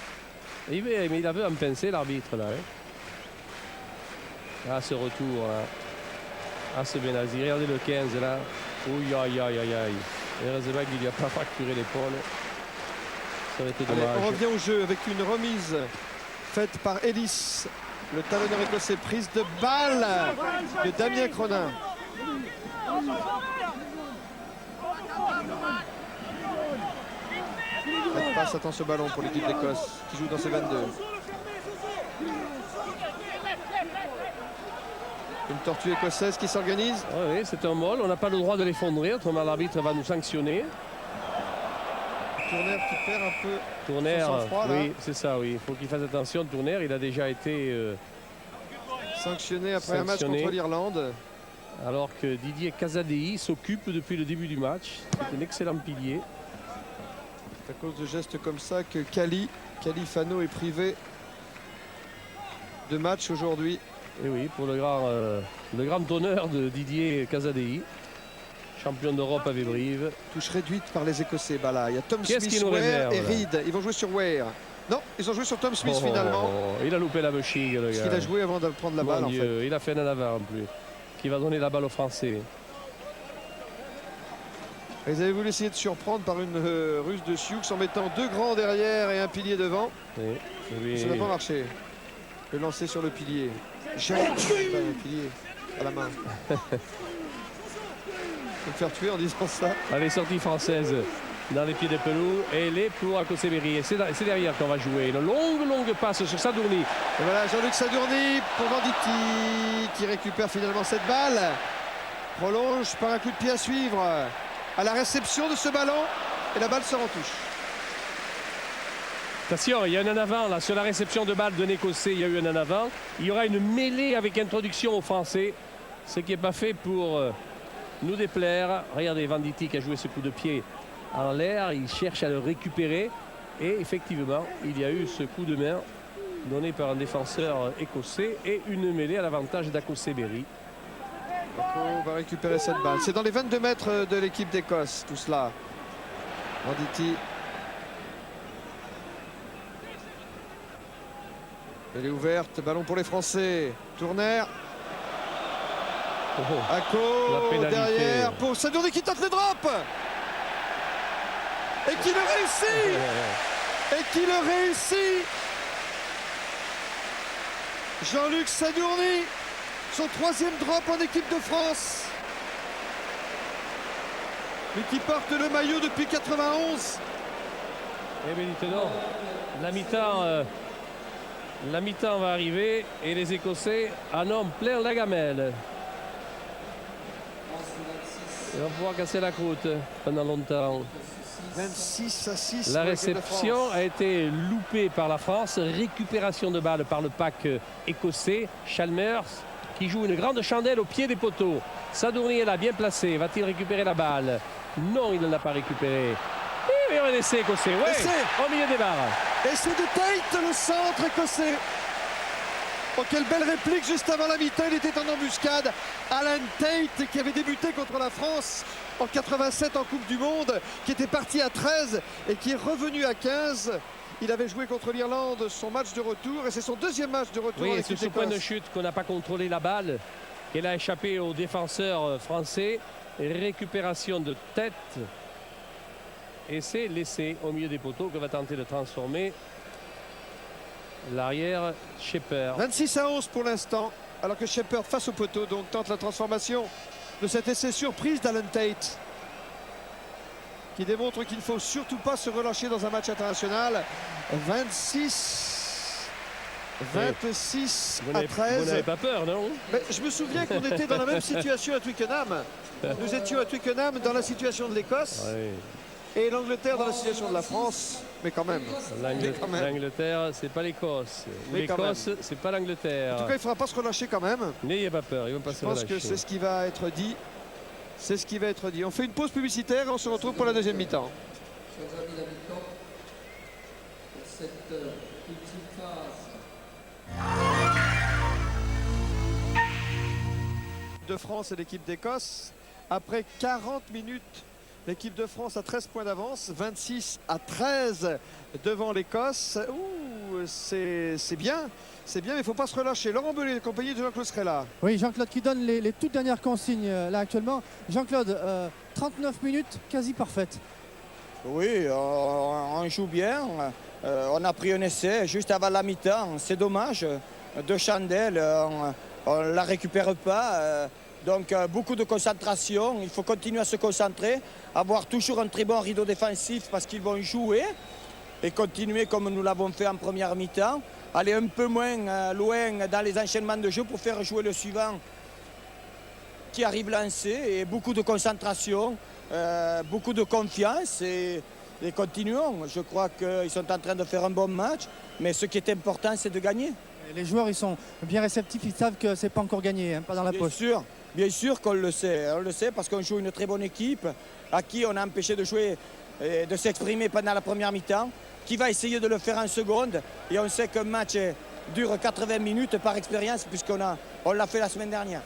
Mais il avait un pincé, l'arbitre, là. Hein. Ah, ce retour, là. Ah, ce Benazi. Regardez le 15, là. Ouh, aïe, aïe, aïe, aïe. Heureusement qu'il n'y a pas fracturé l'épaule. Ça aurait été dommage. Allez, on revient au jeu avec une remise faite par Ellis. Le talonneur écossais, prise de balle de Damien Cronin. Passe, attend ce ballon pour l'équipe d'Écosse qui joue dans ses 22. Une tortue écossaise qui s'organise. Oui, c'est un molle. On n'a pas le droit de l'effondrer, autrement l'arbitre va nous sanctionner. Tournaire qui perd un peu. Tournaire, sang-froid, oui, c'est ça, oui. Il faut qu'il fasse attention. Tournaire, il a déjà été sanctionné après un match contre l'Irlande. Alors que Didier Casadei s'occupe depuis le début du match. C'est un excellent pilier. C'est à cause de gestes comme ça que Cali Fano est privé de match aujourd'hui. Et oui, pour le grand honneur de Didier Casadei, champion d'Europe à Vébrive. Touche réduite par les Écossais. Bah là, il y a Tom Qu'est-ce Smith, qui nous Ware réserve, et Reed. Ils vont jouer sur Ware. Non, ils ont joué sur Tom Smith finalement. Il a loupé la bouchille, le Parce gars. qu'il a joué avant de prendre la balle Mon en fait. Dieu, il a fait un en avant en plus. Qui va donner la balle aux Français. Ils avaient voulu essayer de surprendre par une ruse de Sioux en mettant 2 grands derrière et un pilier devant. Oui, oui. Ça n'a pas marché. Le lancer sur le pilier. Jamais pas un pilier à la main. Faut me faire tuer en disant ça. Allez, sortie française dans les pieds de Pelou. Et les pour Akoseberi. Et c'est derrière qu'on va jouer. Une longue passe sur Sadourny. Et voilà Jean-Luc Sadourny pour Venditti qui récupère finalement cette balle. Prolonge par un coup de pied à suivre. À la réception de ce ballon. Et la balle sort en touche. Attention, il y a un en avant là sur la réception de balle de Nécossé. Il y a eu un en avant. Il y aura une mêlée avec introduction aux Français. Ce qui n'est pas fait pour nous déplaire. Regardez Venditti qui a joué ce coup de pied en l'air. Il cherche à le récupérer. Et effectivement, il y a eu ce coup de main donné par un défenseur écossais et une mêlée à l'avantage d'Akoseberi. On va récupérer cette balle. C'est dans les 22 mètres de l'équipe d'Écosse, tout cela. Venditti. Elle est ouverte. Ballon pour les Français. Tourner. La Ako pénalité. derrière pour Sadourny qui tente le drop. Et qui le réussit. Et qui le réussit. Jean-Luc Sadourny. Son 3e drop en équipe de France. Lui qui porte le maillot depuis 91. Et bien maintenant, la mi-temps va arriver et les Écossais en ont plein la gamelle. Ils vont pouvoir casser la croûte pendant longtemps. 26 à 6. La pour l'équipe de réception France. a été loupée par la France. Récupération de balle par le pack écossais. Chalmers qui joue une grande chandelle au pied des poteaux. Sadourny est là, bien placé. Va-t-il récupérer la balle? Non, il ne l'a pas récupérée. Et un essai écossais, ouais, Essai. au milieu des barres. Et c'est de Tate, le centre écossais. Oh, quelle belle réplique juste avant la mi-temps. Il était en embuscade. Alan Tate qui avait débuté contre la France en 87 en Coupe du Monde, qui était parti à 13 et qui est revenu à 15. Il avait joué contre l'Irlande son match de retour et c'est son 2e match de retour. Oui, en c'est équipe ce point de d'Écosse. chute qu'on n'a pas contrôlé la balle, qu'elle a échappé aux défenseurs français. Récupération de tête. Et c'est l'essai au milieu des poteaux que va tenter de transformer l'arrière Shepherd. 26 à 11 pour l'instant, alors que Shepherd face au poteau donc tente la transformation de cet essai surprise d'Alan Tate, qui démontre qu'il ne faut surtout pas se relâcher dans un match international. 26 Vous à n'avez 13. pas peur, non? Mais je me souviens qu'on était dans la même situation à Twickenham. Nous étions à Twickenham dans la situation de l'Écosse et l'Angleterre dans la situation de la France. Mais quand même. quand même. L'Angleterre, c'est pas l'Écosse. Mais quand L'Écosse, c'est pas l'Angleterre. En tout cas, il ne faudra pas se relâcher quand même. N'ayez pas peur, ils vont pas se Je pense relâcher. que c'est ce qui va être dit. C'est ce qui va être dit. On fait une pause publicitaire et on se retrouve pour la 2e mi-temps. Chers amis, la mi-temps, pour cette ultime phase. De France et l'équipe d'Écosse. Après 40 minutes, l'équipe de France a 13 points d'avance, 26 à 13 devant l'Écosse. Ouh, c'est bien, mais il ne faut pas se relâcher. Laurent Belay, compagnie de Jean-Claude Scrella. Oui, Jean-Claude qui donne les toutes dernières consignes là actuellement. Jean-Claude, 39 minutes quasi parfaites. Oui, on joue bien. On a pris un essai juste avant la mi-temps. C'est dommage. De chandelle, on ne la récupère pas. Donc beaucoup de concentration. Il faut continuer à se concentrer. Avoir toujours un très bon rideau défensif parce qu'ils vont jouer. Et continuer comme nous l'avons fait en première mi-temps. Aller un peu moins loin dans les enchaînements de jeu pour faire jouer le suivant qui arrive lancé. Et beaucoup de concentration. Beaucoup de confiance et continuons. Je crois qu'ils sont en train de faire un bon match, mais ce qui est important, c'est de gagner. Et les joueurs, ils sont bien réceptifs, ils savent que c'est pas encore gagné, hein, pas dans la poche. Bien sûr qu'on le sait. On le sait parce qu'on joue une très bonne équipe à qui on a empêché de jouer et de s'exprimer pendant la première mi-temps, qui va essayer de le faire en seconde. Et on sait qu'un match dure 80 minutes par expérience puisqu'on l'a fait la semaine dernière.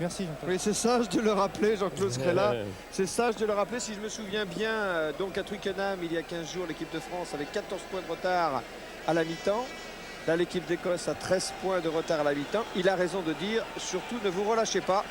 Merci Jean-Claude. Oui, c'est sage de le rappeler, Jean-Claude Scrella. Ouais. C'est sage de le rappeler. Si je me souviens bien, donc à Twickenham, il y a 15 jours, l'équipe de France avait 14 points de retard à la mi-temps. Là, l'équipe d'Écosse a 13 points de retard à la mi-temps. Il a raison de dire, surtout, ne vous relâchez pas.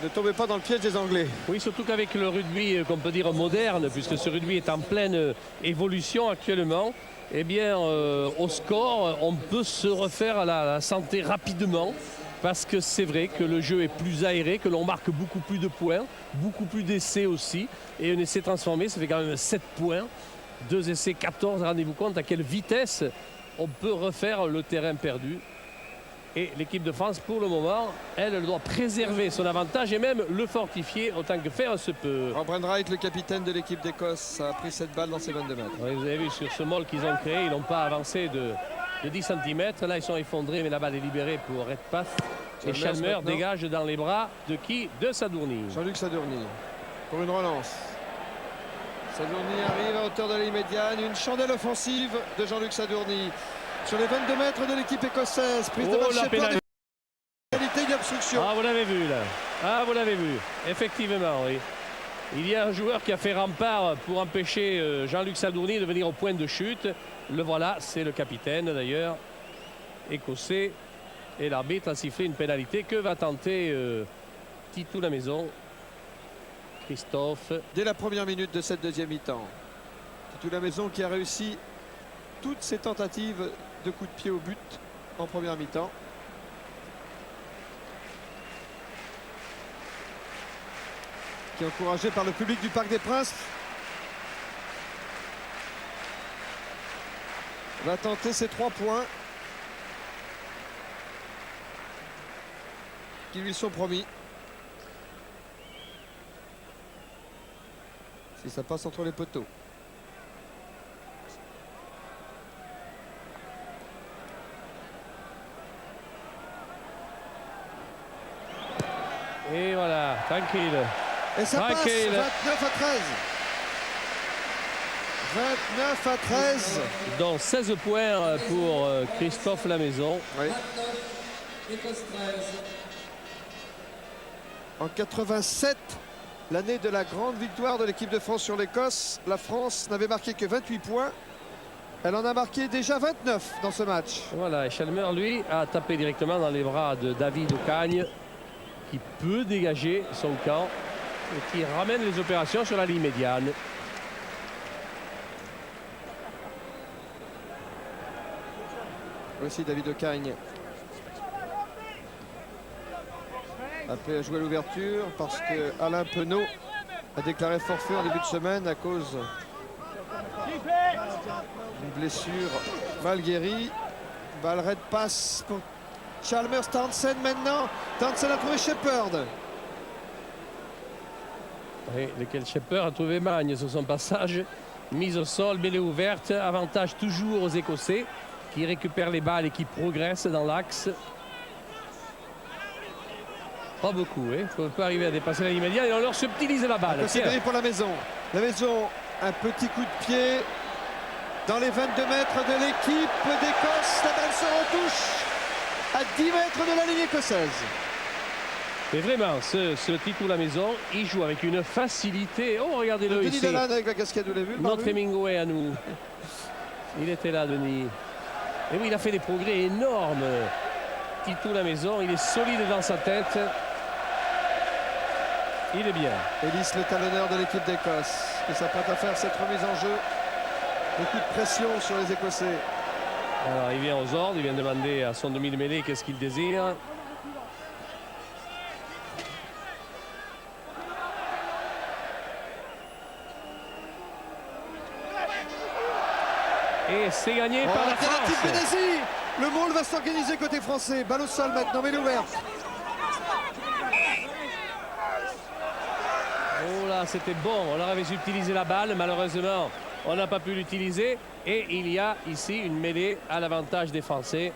Ne tombez pas dans le piège des Anglais. Oui, surtout qu'avec le rugby, qu'on peut dire moderne, puisque ce rugby est en pleine évolution actuellement, eh bien, au score, on peut se refaire à la santé rapidement, parce que c'est vrai que le jeu est plus aéré, que l'on marque beaucoup plus de points, beaucoup plus d'essais aussi, et un essai transformé, ça fait quand même 7 points, 2 essais, 14, rendez-vous compte à quelle vitesse on peut refaire le terrain perdu. Et l'équipe de France, pour le moment, elle doit préserver son avantage et même le fortifier autant que faire se peut. Rob Wright, le capitaine de l'équipe d'Écosse, a pris cette balle dans ses 22 mètres. Oui, vous avez vu sur ce mol qu'ils ont créé, ils n'ont pas avancé de 10 cm. Là, ils sont effondrés, mais la balle est libérée pour Redpath. Et Chalmers dégage dans les bras de qui? De Sadourny. Jean-Luc Sadourny pour une relance. Sadourny arrive à hauteur de la ligne médiane. Une chandelle offensive de Jean-Luc Sadourny. Sur les 22 mètres de l'équipe écossaise. Prise de balle la Shepherd. pénalité. Pénalité d'obstruction. Ah, vous l'avez vu là. Ah, vous l'avez vu. Effectivement, oui. Il y a un joueur qui a fait rempart pour empêcher Jean-Luc Sadourny de venir au point de chute. Le voilà, c'est le capitaine d'ailleurs, écossais. Et l'arbitre a sifflé une pénalité. Que va tenter Titou la maison? Christophe. Dès la première minute de cette deuxième mi-temps. Titou la maison qui a réussi toutes ses tentatives de coups de pied au but en première mi-temps. Qui est encouragé par le public du Parc des Princes. Va tenter ses 3 points qui lui sont promis. Si ça passe entre les poteaux. Et voilà, tranquille. Et ça passe, 29 à 13. 29 à 13. Donc 16 points pour Christophe Lamaison. Oui. Écosse 13. En 87, l'année de la grande victoire de l'équipe de France sur l'Écosse, la France n'avait marqué que 28 points. Elle en a marqué déjà 29 dans ce match. Voilà, et Chalmers, lui, a tapé directement dans les bras de David Ocagne, qui peut dégager son camp et qui ramène les opérations sur la ligne médiane. Voici David Ocagne. Appelé à jouer à l'ouverture parce que Alain Penaud a déclaré forfait en début de semaine à cause d'une blessure mal guérie. Balle red passe pour Chalmers. Townsend maintenant. Townsend a trouvé Shepherd. Oui, lequel Shepherd a trouvé Magne sur son passage. Mise au sol, mêlée ouverte. Avantage toujours aux Écossais qui récupèrent les balles et qui progressent dans l'axe. Pas beaucoup, hein. Il ne faut pas arriver à dépasser la ligne médiane et on leur subtilise la balle. C'est gagné pour la maison. La maison, un petit coup de pied dans les 22 mètres de l'équipe d'Écosse. La balle se retouche à 10 mètres de la ligne écossaise. Mais vraiment, ce Titou la maison, il joue avec une facilité. Oh, regardez-le Denis ici. Dallan avec la casquette, vous l'avez vu? Notre Hemingway à nous. Il était là, Denis. Et oui, il a fait des progrès énormes. Titou la maison, il est solide dans sa tête. Il est bien. Ellis, le talonneur de l'équipe d'Écosse, qui s'apprête à faire cette remise en jeu. Beaucoup de pression sur les Écossais. Alors, il vient aux ordres, il vient demander à son demi de mêlée qu'est-ce qu'il désire. Et c'est gagné par la Alternative France. Benazzi. Le maul va s'organiser côté français. Balle au sol maintenant, mais ouverte. Oh là, c'était bon. On aurait utilisé la balle. Malheureusement, on n'a pas pu l'utiliser. Et il y a ici une mêlée à l'avantage des Français.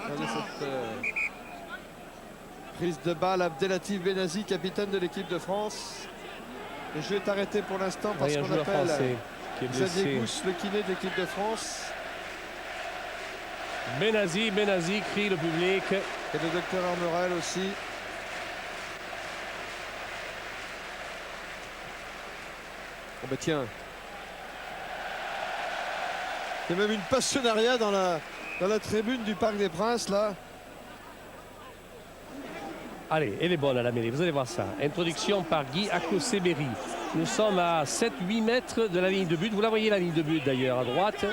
Regardez cette prise de balle. Abdelatif Benazzi, capitaine de l'équipe de France. Le jeu est arrêté pour l'instant parce Oui, un qu'on joueur appelle français qui est Xavier blessé. Gousse, le kiné de l'équipe de France. Benazi, Benazi, crie le public. Et le docteur Armerel aussi. Oh bah tiens. Il y a même une passionnariat dans la tribune du Parc des Princes là. Allez, elle est bonne à la mêlée, vous allez voir ça. Introduction par Guy Akoseberi. Nous sommes à 7-8 mètres de la ligne de but. Vous la voyez, la ligne de but d'ailleurs, à droite.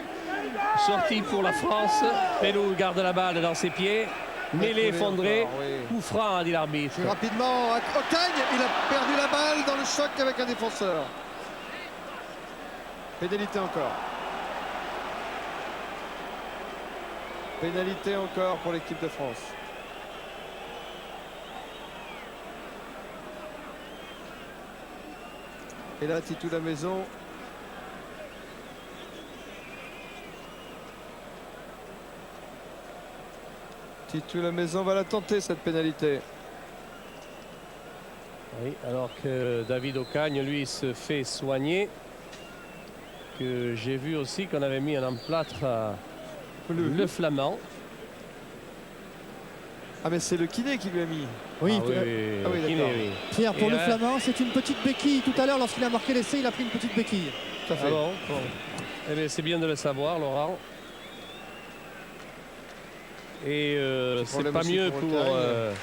Sortie pour la France. Pelou garde la balle dans ses pieds. Mêlée effondrée. Coup franc, a dit l'arbitre. Plus rapidement, Ocagne, il a perdu la balle dans le choc avec un défenseur. Pénalité encore. Pénalité encore pour l'équipe de France. Et là, Titou la maison. Titou la maison va la tenter, cette pénalité. Oui, alors que David Ocagne, lui, se fait soigner. Que j'ai vu aussi qu'on avait mis un emplâtre à le Flamand. Ah mais c'est le kiné qui lui a mis. Oui, Ah oui, ah oui, kiné, d'accord. oui. Pierre, pour Et le là- Flamand, c'est une petite béquille. Tout à l'heure, lorsqu'il a marqué l'essai, il a pris une petite béquille. Tout à fait. Ah bon, bon. Eh bien, c'est bien de le savoir, Laurent. Et c'est problème pas aussi mieux pour pour Ocagne.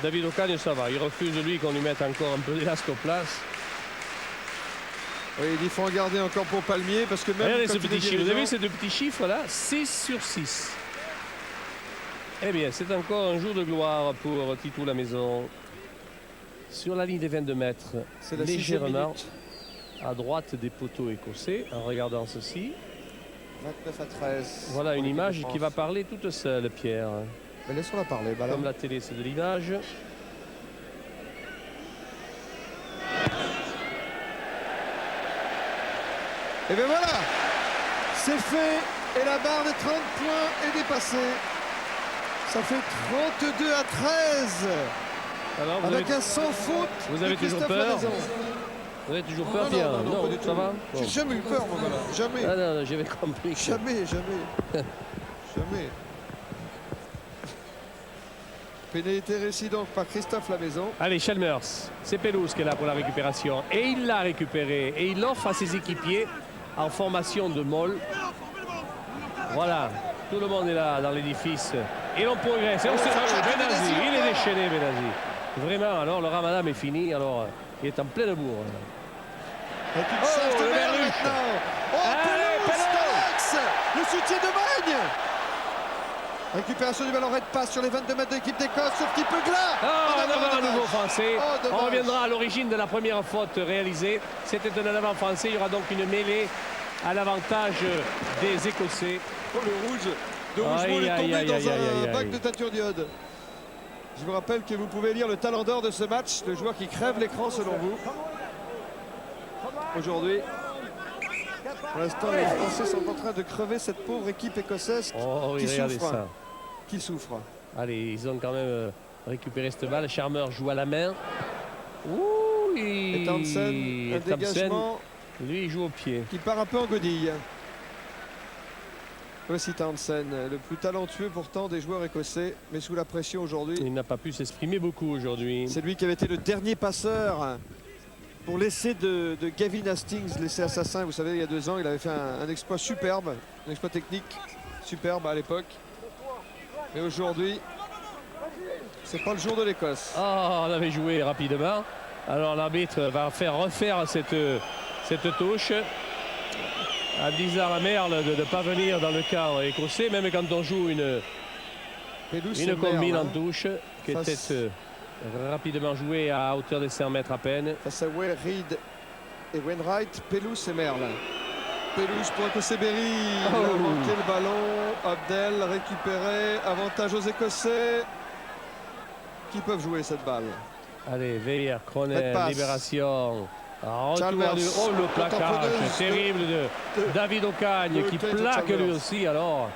David Ocagne, ça va. Il refuse, lui, qu'on lui mette encore un peu d'élascoplace. Oui, il faut en garder encore pour Palmier parce que même Regardez quand ce il est petit chiffre. Vous avez vu dirigeant- ces deux petits chiffres là? 6 sur 6. Eh bien, c'est encore un jour de gloire pour Titou la maison. Sur la ligne des 22 mètres, C'est la 6e légèrement minute. à droite des poteaux écossais, en regardant ceci. 29 à 13. Voilà pour une l'équipe de image France. qui va parler toute seule, Pierre. Mais laissons-la parler. Ballon. Comme la télé, c'est de l'image. Et bien voilà, c'est fait et la barre des 30 points est dépassée. Ça fait 32 à 13 Alors, vous avec avez, un sans faute. vous avez de toujours Christophe peur? Lamaison. vous avez toujours peur, Non, Pierre? non, pas du ça tout. va? Bon. J'ai jamais eu peur, moi, voilà. Jamais. Ah non, j'avais compris. Jamais, jamais. Jamais. Pénalité réussie donc par Christophe Lamaison. Allez, Chalmers, c'est Pelouse qui est là pour la récupération. Et il l'a récupéré. Et il l'offre à ses équipiers en formation de molle. Voilà, tout le monde est là dans l'édifice. Et l'on progresse. Et on Benazi, il est déchaîné, Benazi. Vraiment, alors le ramadan est fini. Alors, il est en pleine bourre. Avec une charge de le balle Berluche. maintenant. Oh, Allez, Pelouse, Pelouse. Stalax, le soutien de Bagne. Récupération du ballon, red passe sur les 22 mètres de l'équipe d'Écosse, sauf qu'il peut glas. Ah, Oh, un avant dommage. nouveau français. Oh, dommage. On reviendra à l'origine de la première faute réalisée. C'était un avant français. Il y aura donc une mêlée à l'avantage des Écossais. Oh, le rouge de Rougemont Aïe, est aïe, tombé aïe, dans aïe, aïe, un bac aïe. de teinture d'iode. Je vous rappelle que vous pouvez lire le talent d'or de ce match, le joueur qui crève l'écran selon vous. Aujourd'hui, pour l'instant, les Français sont en train de crever cette pauvre équipe écossaise Oh, qui regardez souffre. ça. Qui souffre. Allez, ils ont quand même récupéré cette balle. Charmer joue à la main. Ouh, Et Townsend, un dégagement lui, il joue au pied. qui part un peu en godille. Voici Townsend, le plus talentueux pourtant des joueurs écossais, mais sous la pression aujourd'hui. Il n'a pas pu s'exprimer beaucoup aujourd'hui. C'est lui qui avait été le dernier passeur pour l'essai de Gavin Hastings, l'essai assassin. Vous savez, il y a 2 ans, il avait fait un exploit superbe, un exploit technique superbe à l'époque. Mais aujourd'hui, c'est pas le jour de l'Écosse. Oh, on avait joué rapidement. Alors l'arbitre va refaire cette touche. À disant à la Merle de ne pas venir dans le cadre écossais, même quand on joue une combine en touche qui Face- était rapidement jouée à hauteur de 100 mètres à peine. Face à Will Reed et Wainwright, Pelouse et Merle. Pelouse pour Ekoseberi, il a Oh. manqué le ballon. Abdel récupéré, avantage aux Écossais qui peuvent jouer cette balle. Allez, Veer, Croner, Red passe. libération. Retour Chalmers, oh, le plaquage contemporaneuse terrible de David Ocagne de qui Kate plaque Chalmers. lui aussi. Alors,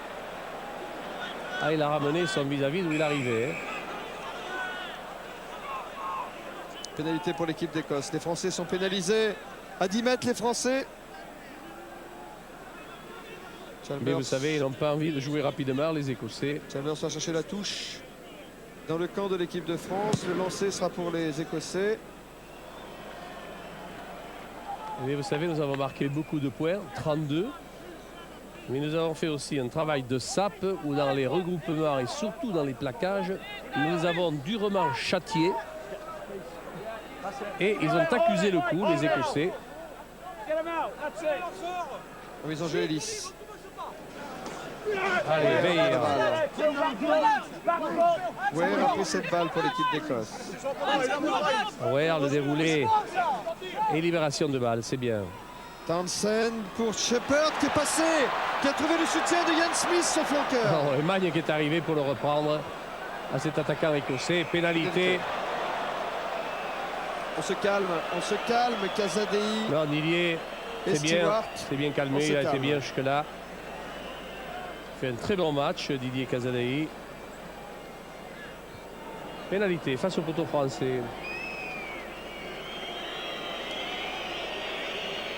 ah, il a ramené son vis-à-vis d'où il arrivait. Hein. Pénalité pour l'équipe d'Écosse. Les Français sont pénalisés à 10 mètres, les Français. Mais vous savez, ils n'ont pas envie de jouer rapidement, les Écossais. Chalmers va chercher la touche dans le camp de l'équipe de France. Le lancer sera pour les Écossais. Mais vous savez, nous avons marqué beaucoup de points, 32. Mais nous avons fait aussi un travail de sape où dans les regroupements et surtout dans les plaquages, nous les avons durement châtiés. Et ils ont accusé le coup, les Écossais. Ils ont joué lisse. Allez, Weir. Weir a pris cette balle pour l'équipe d'Écosse. Weir, le déroulé et libération de balle, c'est bien. Townsend pour Shepard qui est passé, qui a trouvé le soutien de Ian Smith, son flanqueur. Oh, et Magne qui est arrivé pour le reprendre à cet attaquant écossais. Pénalité. On se calme, Casadei. Non, Nilier, Et c'est bien On calmé, se il a été calme. bien jusque-là. Il fait un très bon match, Didier Casadei. Pénalité face au poteau français.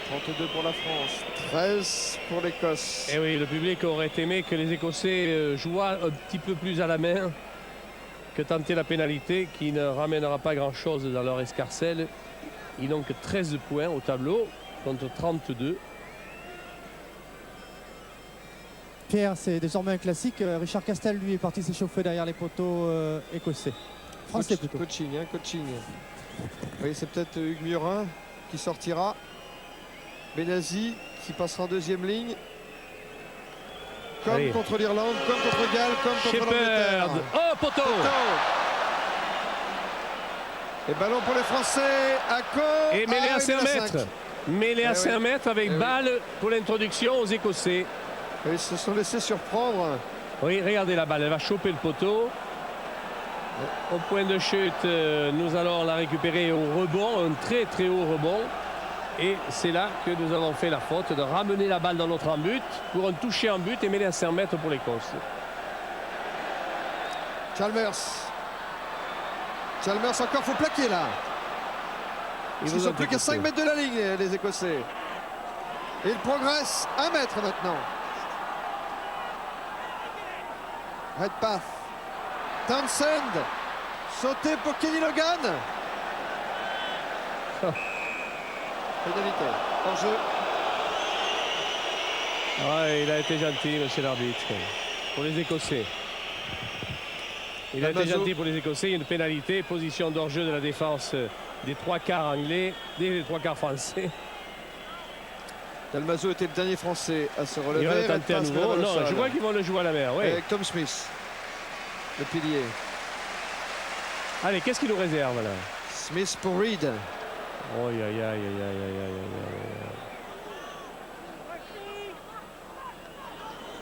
32 pour la France, 13 pour l'Écosse. Et oui, le public aurait aimé que les Écossais jouent un petit peu plus à la main que tenter la pénalité qui ne ramènera pas grand-chose dans leur escarcelle. Ils n'ont que 13 points au tableau contre 32. Pierre, c'est désormais un classique. Richard Castel, lui, est parti s'échauffer derrière les poteaux écossais. Français plutôt. Coaching. Oui, c'est peut-être Hugues Murin qui sortira. Benazi qui passera en deuxième ligne. Comme Allez. contre l'Irlande, comme contre Galles, comme contre l'Angleterre. Shepard. Oh, poteau. Et ballon pour les Français. Ako. Et mêlé à 5 5. mètres. Mêlé à 5 mètres avec balle pour l'introduction aux Écossais. Et ils se sont laissés surprendre. Oui, regardez la balle, elle va choper le poteau. Au point de chute, nous allons la récupérer au rebond, un très très haut rebond. Et c'est là que nous avons fait la faute de ramener la balle dans notre en-but pour un toucher en but et mêler à 5 mètres pour l'Écosse. Chalmers encore, faut plaquer là. Ils ne sont plus qu'à 5 mètres de la ligne, les Écossais. Et ils progressent 1 mètre maintenant. Redpath. Townsend. Sauté pour Kenny Logan. Pénalité. Hors-jeu. Ouais, il a été gentil, monsieur l'arbitre, pour les Écossais. Il a été gentil pour les Écossais. Une pénalité, position d'hors-jeu de la défense des 3 quarts anglais, des 3 quarts français. Dalmazo était le dernier Français à se relever. Il va le tenter à nouveau. Non, je vois qu'ils vont le jouer à la mer. Oui. Avec Tom Smith, le pilier. Allez, qu'est-ce qu'il nous réserve là? Smith pour Reed. Oh, aïe, aïe, aïe, aïe, aïe, aïe, aïe.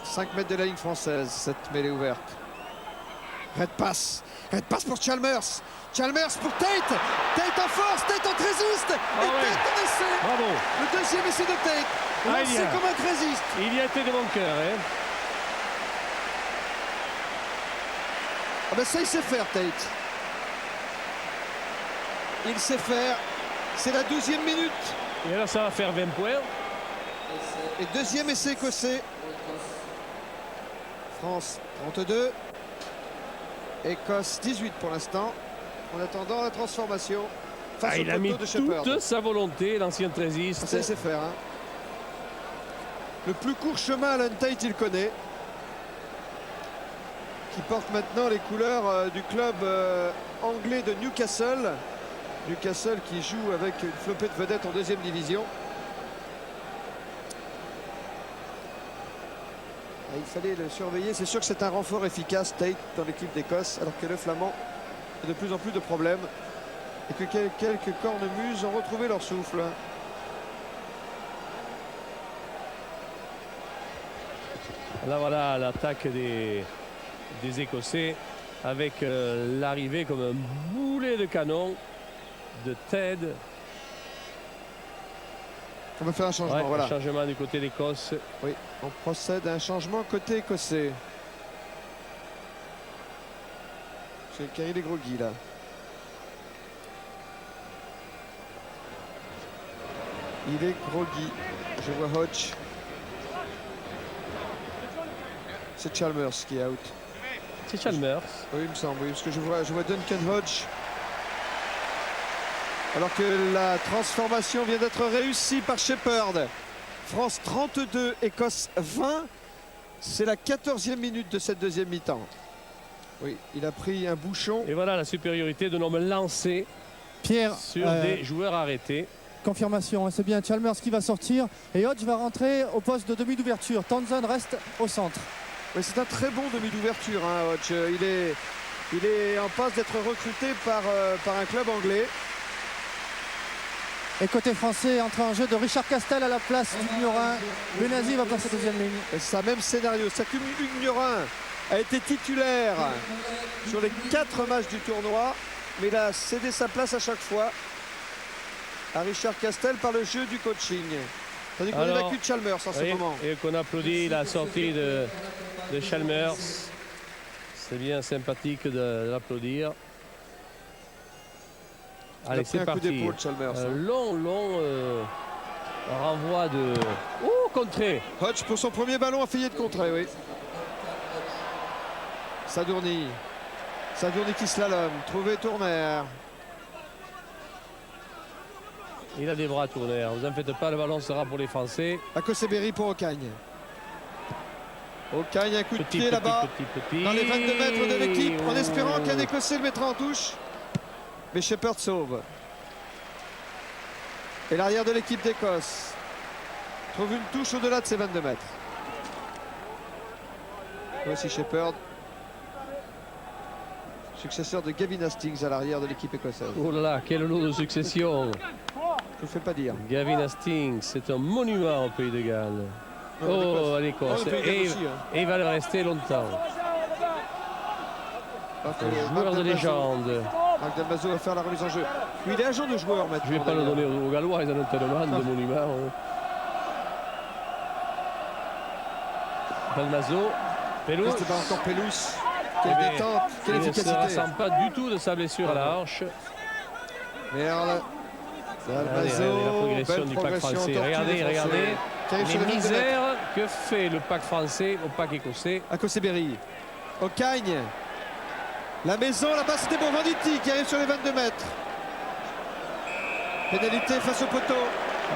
5 mètres de la ligne française, cette mêlée ouverte. Red passe pour Chalmers. Chalmers pour Tate. Tate en force, Tate en résiste. Et ouais. Tate en essai. Bravo. Le deuxième essai de Tate. Ah, il y Lancé a. comme un résiste. Il y a été de mon cœur. Hein. Ah ben ça, il sait faire, Tate. Il sait faire. C'est la 12e minute. Et alors, ça va faire 20 points. Et deuxième essai écossais. France 32. Écosse 18 pour l'instant. En attendant la transformation. Face Il au a mis poteau de Shepard. toute sa volonté, l'ancien trésiste. Ça, il sait faire. Hein. Le plus court chemin, Alan Tate, il connaît. Qui porte maintenant les couleurs du club anglais de Newcastle. Newcastle qui joue avec une flopée de vedettes en deuxième division. Et il fallait le surveiller. C'est sûr que c'est un renfort efficace, Tate, dans l'équipe d'Écosse, alors que le Flamand a de plus en plus de problèmes. Et que quelques cornemuses ont retrouvé leur souffle. Là, voilà l'attaque des Écossais avec l'arrivée comme un boulet de canon de Ted. On va faire un changement, Ouais, voilà. un changement du côté d'Écosse. Oui, on procède à un changement côté écossais. C'est Kyril est groggy là. Il est groggy. Je vois Hodge. c'est Chalmers qui est out. C'est Chalmers. Oui, il me semble, oui, parce que je vois Duncan Hodge. Alors que la transformation vient d'être réussie par Shepherd. France 32, Écosse 20. C'est la 14e minute de cette deuxième mi-temps. Oui, il a pris un bouchon. Et voilà la supériorité de nombre lancé Pierre, sur des joueurs arrêtés. confirmation, c'est bien Chalmers qui va sortir et Hodge va rentrer au poste de demi d'ouverture. Townsend reste au centre. Oui, c'est un très bon demi d'ouverture, hein, Hodge. Il est en passe d'être recruté par un club anglais. Et côté français, entrée en jeu de Richard Castel à la place du Miorin. Benazi va passer deuxième ligne. Et c'est ça, même scénario. Miorin a été titulaire sur les 4 matchs du tournoi, mais il a cédé sa place à chaque fois à Richard Castel par le jeu du coaching. Tandis qu'on évacue Chalmers en ce moment. Et qu'on applaudit la sortie de Chalmers. C'est bien sympathique de l'applaudir. Allez, c'est parti. Long renvoi de... Oh, contré. Hodge pour son premier ballon a failli être contré, oui. Sadourny qui slalom. Trouvé Tourner. Il a des bras Tourner. Vous en faites pas, le ballon sera pour les Français. Akoseberi pour Ocagne. Ocagne, un coup de pied là-bas. Dans les 22 mètres de l'équipe, en espérant qu'un Écossais le mettra en touche. Mais Shepherd sauve. Et l'arrière de l'équipe d'Écosse trouve une touche au-delà de ses 22 mètres. Voici Shepherd, successeur de Gavin Hastings à l'arrière de l'équipe écossaise. Oh là là, quel lot de succession. Je ne fais pas dire. Gavin Hastings, c'est un monument au Pays de Galles. Oh, à l'Écosse. Et il va le rester longtemps. Un joueur de légende. Marc Dalmazo va faire la remise en jeu. Oui, il est agent de joueur maintenant. Je ne vais pas le donner aux Gallois, ils en ont tellement de monuments. Dalmazo, Pelous. C'est pas encore Pelous. Quelle détente, quelle efficacité. Il ne se ressent pas du tout de sa blessure à la hanche. Merle. Dalmazo, la progression du pack français. Regardez. Les misères que fait le pack français au pack écossais. Akoseberi. Ocagne. La maison, là-bas, c'était pour Venditti qui arrive sur les 22 mètres. Pénalité face au poteau.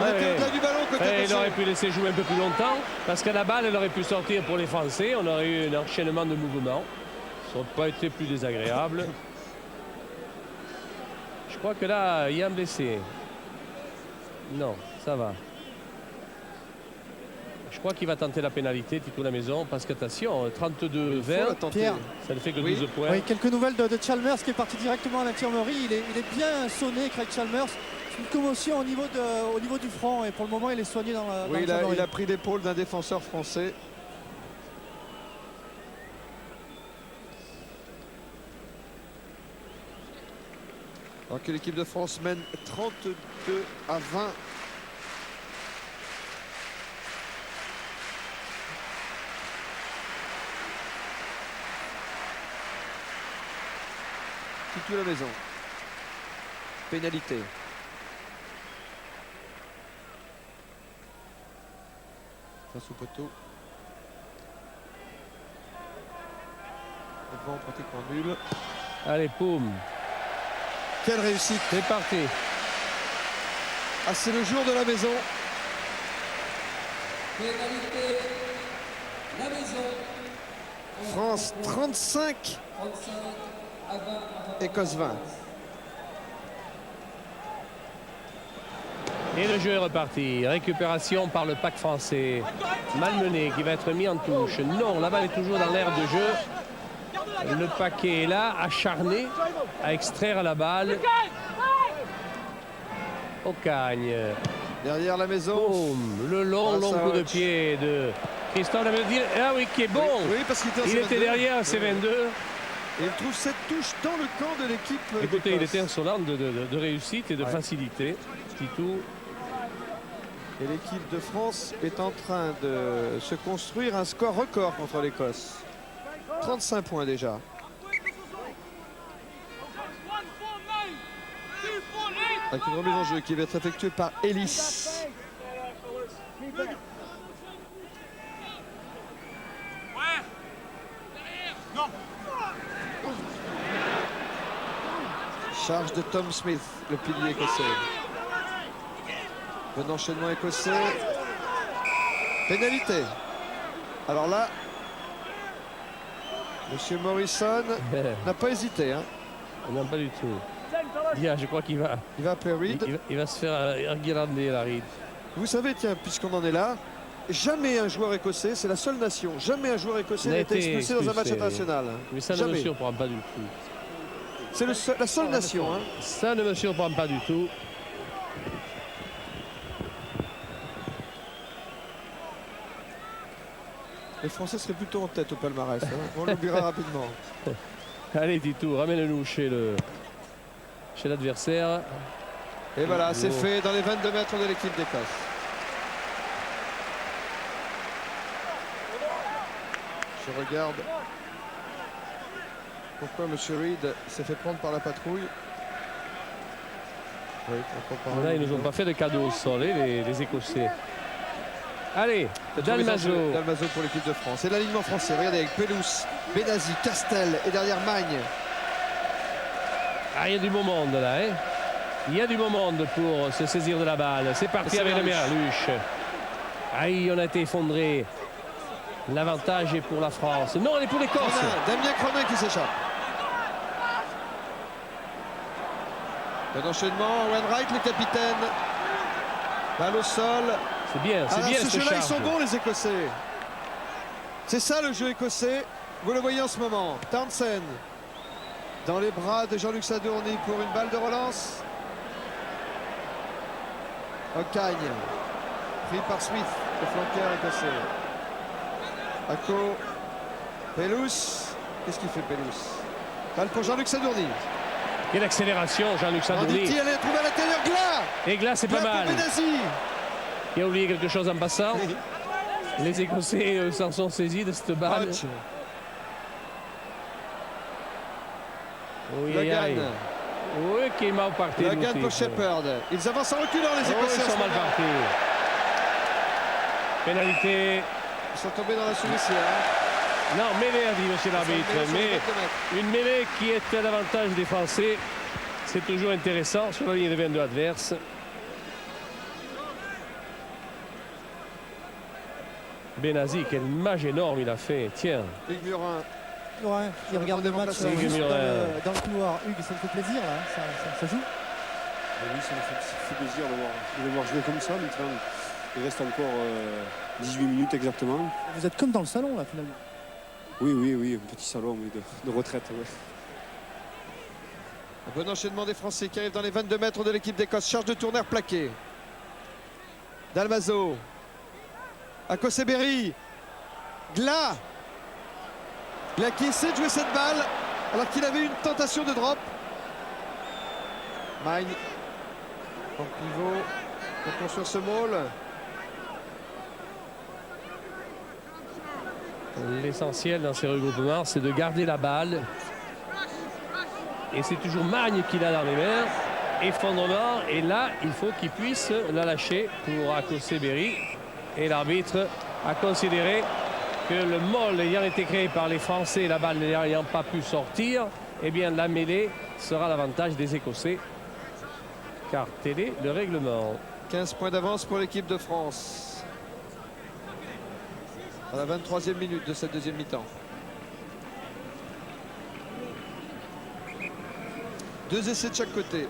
On était au-delà du ballon côté il aurait pu laisser jouer un peu plus longtemps parce qu'à la balle, elle aurait pu sortir pour les Français. On aurait eu un enchaînement de mouvements. Ça n'aurait pas été plus désagréable. Je crois que là, il y a un blessé. Non, ça va. Je crois qu'il va tenter la pénalité, Tito la maison, parce qu'attention, 32-20, Pierre, ça ne fait que 12 points. Oui, quelques nouvelles de Chalmers qui est parti directement à l'infirmerie. Il est bien sonné, Craig Chalmers. Une commotion au niveau du front et pour le moment il est soigné dans la l'infirmerie. Il a pris l'épaule d'un défenseur français. Alors que l'équipe de France mène 32-20. Tout la maison. Pénalité. Face au poteau. Le vent pratiquement nul. Allez, poum. Quelle réussite. C'est parti. Ah, c'est le jour de la maison. Pénalité, la maison. France 35. 35 à 20. Écosse 20. Et le jeu est reparti. Récupération par le pack français. Malmené qui va être mis en touche. Non, la balle est toujours dans l'aire de jeu. Le paquet est là, acharné à extraire la balle. Ocagne. Derrière la maison. Boum. Le long coup de pied de Christophe. Ah oui, qui est bon. Oui, parce qu'il était derrière C22. Et il trouve cette touche dans le camp de l'équipe. Écoutez, il était insolent de réussite et de facilité. Titou. Et l'équipe de France est en train de se construire un score record contre l'Écosse. 35 points déjà. Avec une remise en jeu qui va être effectuée par Ellis. Charge de Tom Smith, le pilier écossais. Bon enchaînement écossais. Pénalité. Alors là, Monsieur Morrison n'a pas hésité. Hein. Non, pas du tout. Bien, je crois qu'il va, Il va appeler Reed. il va se faire enguirlander, la Reed. Vous savez, tiens, puisqu'on en est là, jamais un joueur écossais, c'est la seule nation, jamais un joueur écossais n'a été expulsé dans un match international. Mais ça ne Jamais. me surprend pas du tout. C'est la seule nation. Hein. Ça ne me surprend pas du tout. Les Français seraient plutôt en tête au palmarès. Hein. On l'oubliera rapidement. Allez, Titou, ramène-nous chez l'adversaire. Et voilà, c'est fait dans les 22 mètres de l'équipe d'Écosse. Je regarde pourquoi M. Reed s'est fait prendre par la patrouille. Oui, Là, ils nous ont pas fait de cadeau au sol, les Écossais. Allez, Dalmazo. Dalmazo pour l'équipe de France. Et l'alignement français, regardez, avec Pelous, Benazzi, Castel et derrière Magne. Ah, il y a du beau monde là, hein. Il y a du beau monde pour se saisir de la balle. C'est parti avec le Merluche. Aïe, on a été effondré. L'avantage est pour la France. Non, elle est pour l'Écosse. Damien Cronin qui s'échappe. Bon enchaînement, Wainwright, le capitaine. Balle au sol. C'est bien, c'est bien ce cette jeu-là, ils charge. sont bons les Écossais. C'est ça le jeu écossais. Vous le voyez en ce moment. Townsend dans les bras de Jean-Luc Sadourny pour une balle de relance. Ocagne pris par Smith, le flanqueur écossais. Ako, Pelous. Qu'est-ce qu'il fait Pelous? Balle pour Jean-Luc Sadourny. Quelle accélération, Jean-Luc Sadourny. Banditi, elle est trouvée à l'intérieur. Glas. Et Glas, c'est pas Glas mal. pour Benazzi. Il a oublié quelque chose en passant. Les Écossais s'en sont saisis de cette balle. Hodge. Oui, Logan. oui, qui est mal parti. Logan pour Shepard. Ils avancent en reculant les Oh, Écossais. ils sont mal partis. Pénalité. Ils sont tombés dans la souricière. Non, mêlée, a dit monsieur l'arbitre. Sur le Mais 20 mètres. une mêlée qui est à l'avantage des Français. C'est toujours intéressant sur la ligne de 22 adverse. Benazzi, quel match énorme il a fait. Tiens. Hugues Murin. Ouais, il regarde le match Hugues juste Murin. dans le couloir. Hugues, ça me fait plaisir là, ça joue. Et oui, ça me fait plaisir de le voir jouer comme ça. Maintenant, il reste encore 18 minutes exactement. Vous êtes comme dans le salon là finalement. Oui, un petit salon oui, de retraite. Ouais. Un bon enchaînement des Français qui arrivent dans les 22 mètres de l'équipe d'Écosse. Charge de tournaire plaqué. Dalmazo. Akoseberi. Glas. Glas qui essaie de jouer cette balle alors qu'il avait une tentation de drop. Magne. En pivot. Pour construire ce maul. L'essentiel dans ces regroupements, c'est de garder la balle. Et c'est toujours Magne qui l'a dans les mains. Effondrement. Et là, il faut qu'il puisse la lâcher pour Akoseberi. Et l'arbitre a considéré que le molle ayant été créé par les Français, la balle n'ayant pas pu sortir, eh bien la mêlée sera l'avantage des Écossais. Car tel est le règlement. 15 points d'avance pour l'équipe de France. À la 23e minute de cette deuxième mi-temps. Deux essais de chaque côté.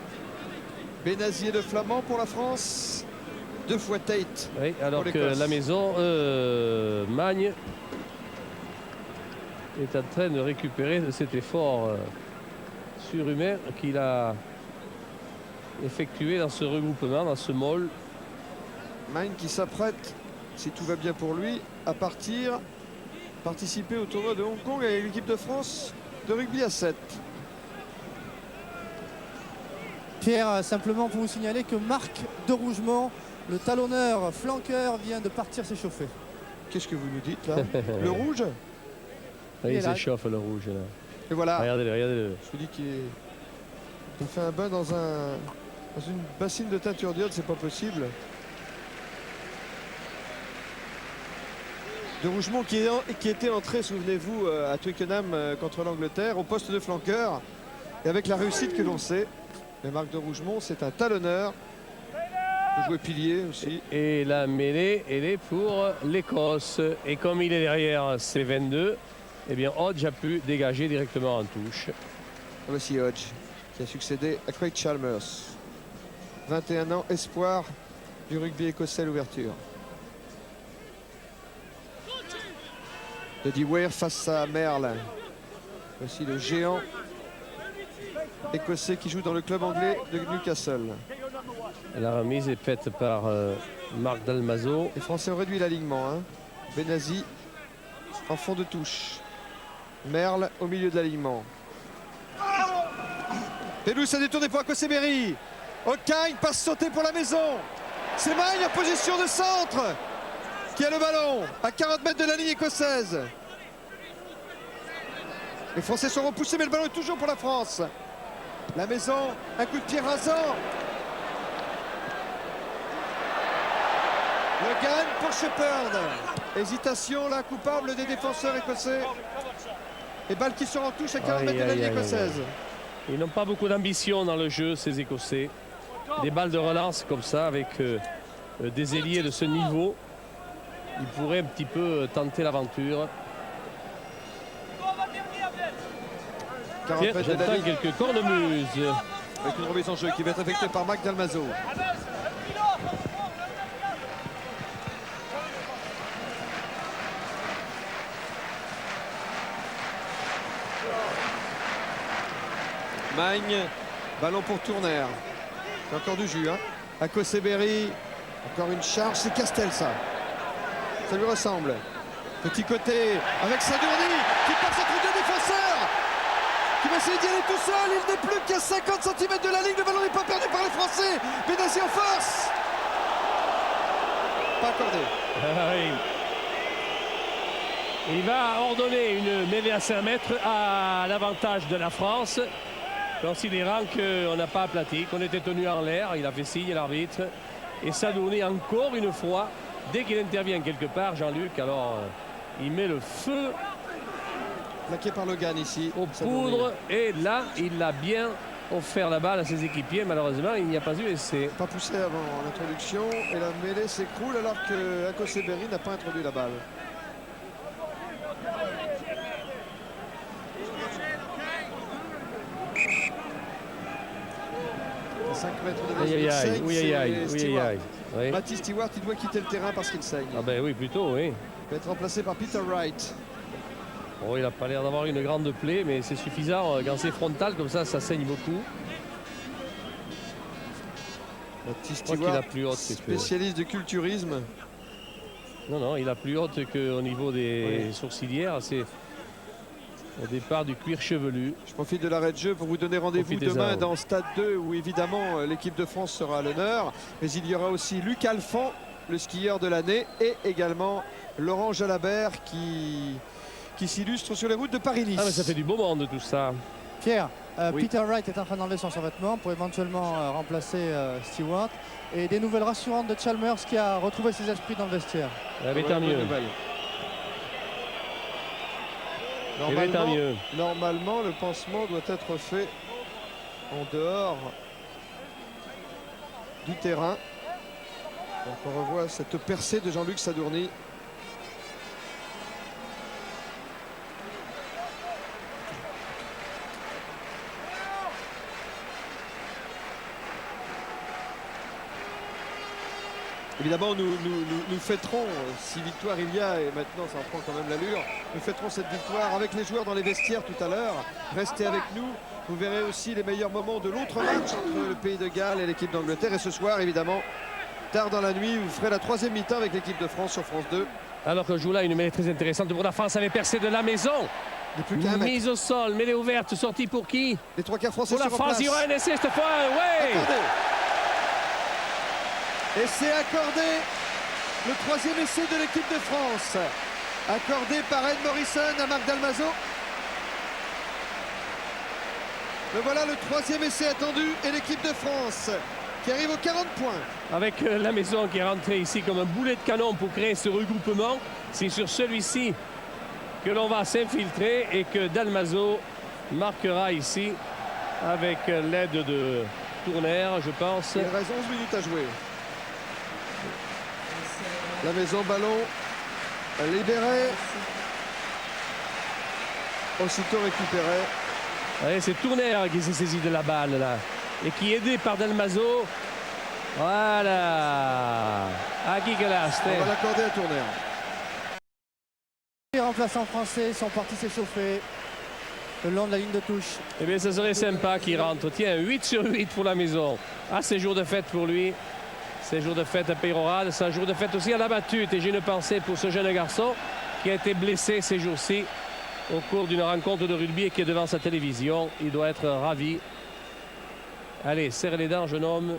Benazzi et le Flamand pour la France. Deux fois Tate. Oui, alors pour que l'Écosse. la maison, Magne est en train de récupérer de cet effort surhumain qu'il a effectué dans ce regroupement, dans ce molle. Magne qui s'apprête, si tout va bien pour lui, à participer au tournoi de Hong Kong avec l'équipe de France de rugby à 7. Pierre, simplement pour vous signaler que Marc de Rougemont, le talonneur flanqueur, vient de partir s'échauffer. Qu'est-ce que vous nous dites là? Le rouge? Oui, Il est il là. s'échauffe le rouge là. Et voilà. Regardez-le, regardez-le. Je vous dis qu'il fait un bain dans une bassine de teinture d'iode, c'est pas possible. De Rougemont qui était entré, souvenez-vous, à Twickenham contre l'Angleterre au poste de flanqueur. Et avec la réussite que l'on sait, mais Marc de Rougemont, c'est un talonneur. Il peut jouer pilier aussi. Et la mêlée, elle est pour l'Écosse. Et comme il est derrière ses 22, eh bien Hodge a pu dégager directement en touche. Voici Hodge qui a succédé à Craig Chalmers. 21 ans, espoir du rugby écossais à l'ouverture. Eddie Weir face à Merle. Voici le géant écossais qui joue dans le club anglais de Newcastle. La remise est faite par Marc Dalmazo. Les Français ont réduit l'alignement. Hein. Benazi en fond de touche. Merle au milieu de l'alignement. Pelouse a détourné pour Akoseberi. O'Kane passe sauter pour la maison. C'est Magne en position de centre qui a le ballon à 40 mètres de la ligne écossaise. Les Français sont repoussés, mais le ballon est toujours pour la France. La maison, un coup de pied rasant. Le gagne pour Shepherd. Hésitation là, coupable des défenseurs écossais. Et balle qui sort en touche à 40 mètres de la ligne écossaise. Ils n'ont pas beaucoup d'ambition dans le jeu, ces Écossais. Des balles de relance comme ça, avec des ailiers de ce niveau, ils pourraient un petit peu tenter l'aventure. Tiens, j'entends quelques cornemuses. Avec une remise en jeu qui va être effectuée par Marc Dalmazo. Magne, ballon pour Tourner. C'est encore du jus. Hein. Akoseberi, encore une charge, c'est Castel ça. Ça lui ressemble. Petit côté avec Sadourny qui passe entre deux défenseurs. Qui va essayer d'y aller tout seul. Il n'est plus qu'à 50 cm de la ligne. Le ballon n'est pas perdu par les Français. Benazi en force. Pas accordé. Ah oui. Il va ordonner une mêlée à 5 mètres à l'avantage de la France. Considérant qu'on n'a pas aplati, qu'on était tenu en l'air, il a fait signe l'arbitre. Et Sadourny encore une fois, dès qu'il intervient quelque part, Jean-Luc, alors il met le feu Plaqué par Logan ici. aux poudres. Et là, il a bien offert la balle à ses équipiers. Malheureusement, il n'y a pas eu essai. Pas poussé avant l'introduction et la mêlée s'écroule alors que Akoseberi n'a pas introduit la balle. À 5 mètres de la Aïe, ligne, aïe, aïe, saigne, oui, aïe, aïe, c'est oui, aïe, Stewart. aïe. Oui. Matty Stewart, il doit quitter le terrain parce qu'il saigne. Ah ben oui, plutôt, oui. Il va être remplacé par Peter Wright. Oh, il n'a pas l'air d'avoir une grande plaie, mais c'est suffisant. Quand c'est frontal, comme ça saigne beaucoup. Matty Je crois qu'il a Stewart, plus haute que... spécialiste de culturisme. Non, non, il a plus haute qu'au niveau des sourcilières. C'est au départ du cuir chevelu. Je profite de l'arrêt de jeu pour vous donner rendez-vous Profitez-en, demain oui. dans Stade 2 où évidemment l'équipe de France sera à l'honneur. Mais il y aura aussi Luc Alphand, le skieur de l'année, et également Laurent Jalabert qui s'illustre sur les routes de Paris-Nice. Ah mais ça fait du beau monde tout ça. Pierre, Oui. Peter Wright est en train d'enlever son survêtement pour éventuellement remplacer Stewart. Et des nouvelles rassurantes de Chalmers qui a retrouvé ses esprits dans le vestiaire. Ah, mais tant Bonne mieux. nouvelle. Eh ben, tant mieux. Normalement, le pansement doit être fait en dehors du terrain. Donc on revoit cette percée de Jean-Luc Sadourny. Évidemment, nous fêterons, si victoire il y a, et maintenant ça en prend quand même l'allure, nous fêterons cette victoire avec les joueurs dans les vestiaires tout à l'heure. Restez avec nous, vous verrez aussi les meilleurs moments de l'autre match entre le Pays de Galles et l'équipe d'Angleterre. Et ce soir, évidemment, tard dans la nuit, vous ferez la troisième mi-temps avec l'équipe de France sur France 2. Alors que joue là une mêlée très intéressante pour la France avec percée de la maison. Il n'y a plus qu'à un mètre. Mise au sol, mêlée ouverte, sortie pour qui? Les trois quarts français Pour la sur France, place. il y aura un essai cette fois, ouais. Accordé. Et c'est accordé, le troisième essai de l'équipe de France. Accordé par Ed Morrison à Marc Dalmazo. Le voilà le troisième essai attendu et l'équipe de France qui arrive aux 40 points. Avec la maison qui est rentrée ici comme un boulet de canon pour créer ce regroupement. C'est sur celui-ci que l'on va s'infiltrer et que Dalmazo marquera ici avec l'aide de Tourner, je pense. Il reste 11 minutes à jouer. La maison, ballon libéré. Aussitôt récupéré. Allez, c'est Tourner qui s'est saisi de la balle là. Et qui est aidé par Dalmaso. Voilà. Aki Galaste. On va l'accorder à Tourner. Les remplaçants français sont partis s'échauffer le long de la ligne de touche. Eh bien, ce serait sympa qu'il rentre. Tiens, 8 sur 8 pour la maison. Ah, c'est jour de fête pour lui. C'est jour de fête à Peyrorade. C'est un jour de fête aussi à la battue. Et j'ai une pensée pour ce jeune garçon qui a été blessé ces jours-ci au cours d'une rencontre de rugby et qui est devant sa télévision. Il doit être ravi. Allez, serre les dents, jeune homme.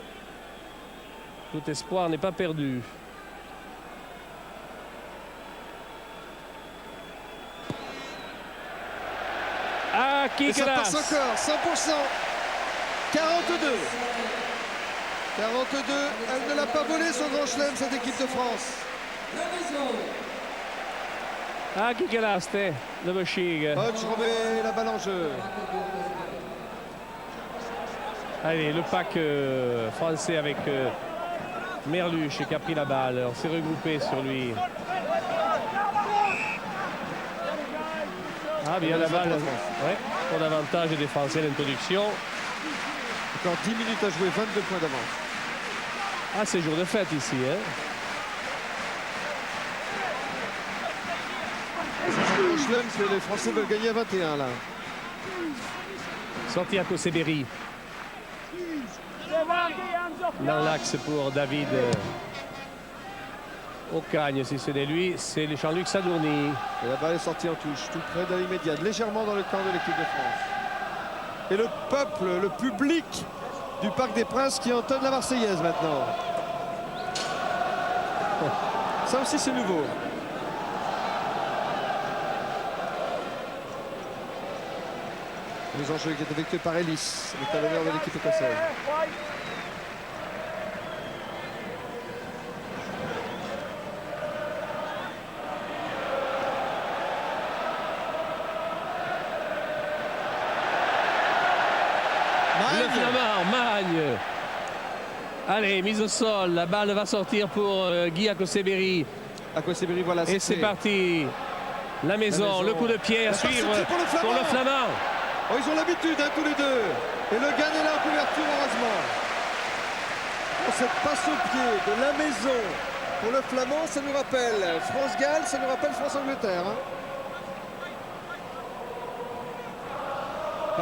Tout espoir n'est pas perdu. Ah, qui Et ça passe classe! encore, 100%. 42. 42. Elle ne l'a pas volé son grand chelem, cette équipe de France. Ah, qui Galaste, de Bechig. Hodge remet la balle en jeu. Allez, le pack français avec Merluche qui a pris la balle. On s'est regroupé sur lui. Ah, bien la balle. Ouais, pour l'avantage des Français, l'introduction. Encore 10 minutes à jouer, 22 points d'avance. Ah, c'est jour de fête ici. Hein. C'est le chelem que les Français veulent gagner à 21 là. Sorti à Koseberi. Dans l'axe pour David Ocagne, si ce n'est lui, c'est Jean-Luc Sadourny. Et la balle est sortie en touche, tout près de l'immédiate, légèrement dans le camp de l'équipe de France. Et le peuple, le public du Parc des Princes qui entonne la Marseillaise maintenant. Ça aussi c'est nouveau. Les enjeux qui est effectué par Ellis, le talonneur de l'équipe écossaise. Le Flamand, Magne. Allez, mise au sol. La balle va sortir pour Guy Akoseberi. Akoseberi, voilà. Et c'est parti. La maison, le coup de pied à suivre pour le Flamand. Oh, ils ont l'habitude, hein, tous les deux. Et le Ghan est là en couverture, heureusement. Oh, cette passe au pied de la maison pour le Flamand, ça nous rappelle France-Galles, ça nous rappelle France-Angleterre. Hein.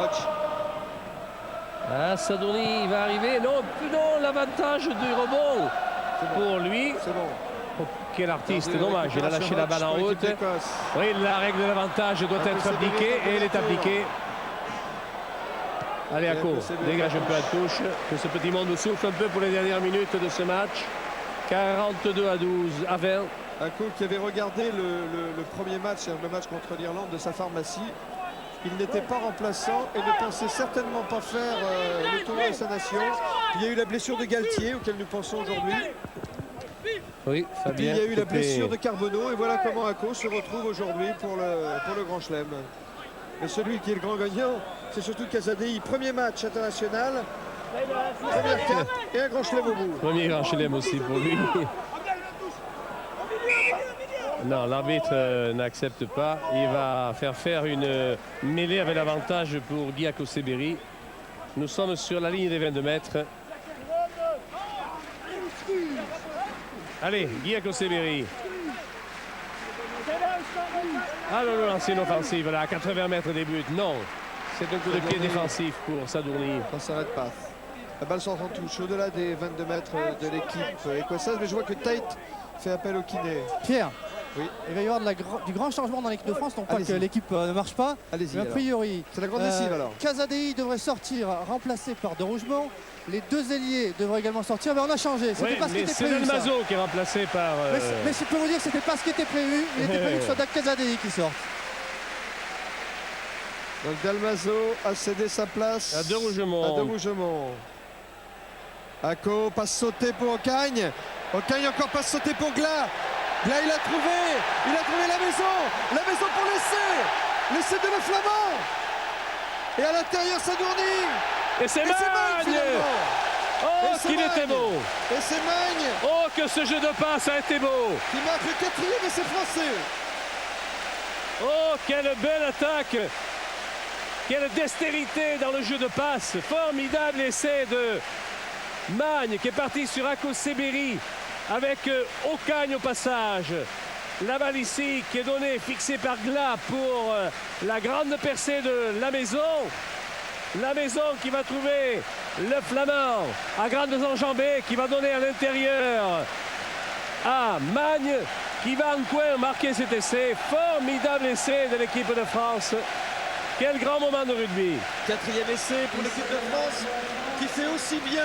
Hodge. Ah, Sadourny va arriver. Non, non, l'avantage du rebond pour lui. C'est bon. Oh, quel artiste, dommage. Il a lâché la balle en haute. Oui, la règle de l'avantage doit être appliquée et elle est appliquée. Allez, Ako, dégage un peu à touche. Que ce petit monde souffle un peu pour les dernières minutes de ce match. 42 à 12 à 20. Ako qui avait regardé le premier match, le match contre l'Irlande de sa pharmacie. Il n'était pas remplaçant et ne pensait certainement pas faire le tournoi de sa nation. Il y a eu la blessure de Galtier, auquel nous pensons aujourd'hui. Oui, Fabien. Il y a eu la blessure de Carbonneau et voilà comment Ako se retrouve aujourd'hui pour le Grand Chelem. Mais celui qui est le grand gagnant, c'est surtout Casadei. Premier match international, première cape et un Grand Chelem au bout. Premier Grand Chelem aussi pour lui. Non, l'arbitre n'accepte pas. Il va faire une mêlée avec l'avantage pour Guy Akoseberi. Nous sommes sur la ligne des 22 mètres. Allez, Guy Akoseberi. Ah non, non, c'est une offensive là, à 80 mètres des buts. Non, c'est un coup de pied défensif pour Sadourny. Ça ne s'arrête pas. La balle sort en touche au-delà des 22 mètres de l'équipe écossaise. Mais je vois que Tate fait appel au kiné. Pierre, oui. Il va y avoir du grand changement dans l'équipe de France. Non pas que l'équipe ne marche pas, mais a priori, c'est la grande lessive alors. Casadei devrait sortir, remplacé par De Rougemont. Les deux ailiers devraient également sortir, mais on a changé. Oui, pas ce qui était prévu. C'est Dalmaso qui est remplacé par... Mais je peux vous dire que c'était pas ce qui était prévu. Il était prévu que ce soit Dak Casadei qui sorte. Donc Dalmaso a cédé sa place à De Rougemont. Ako, passe sautée pour Ocagne. Ocagne encore passe sautée pour Glas. Glas il a trouvé la maison pour l'essai de le Flamand. Et à l'intérieur, Sadourny. Et c'est Et c'est Magne Magne. finalement. Oh, Et c'est qu'il était Magne. beau. Et c'est Magne Oh, que ce jeu de passe a été beau. qui marque le 4e et c'est français. Oh, quelle belle attaque. Quelle dextérité dans le jeu de passe. Formidable essai de Magne qui est parti sur Ako Seberi avec Ocagne au passage. La balle ici qui est donnée, fixée par Glas pour la grande percée de la maison. La maison qui va trouver le Flamand à grandes enjambées, qui va donner à l'intérieur à Magne, qui va en coin marquer cet essai. Formidable essai de l'équipe de France. Quel grand moment de rugby. 4e essai pour l'équipe de France qui fait aussi bien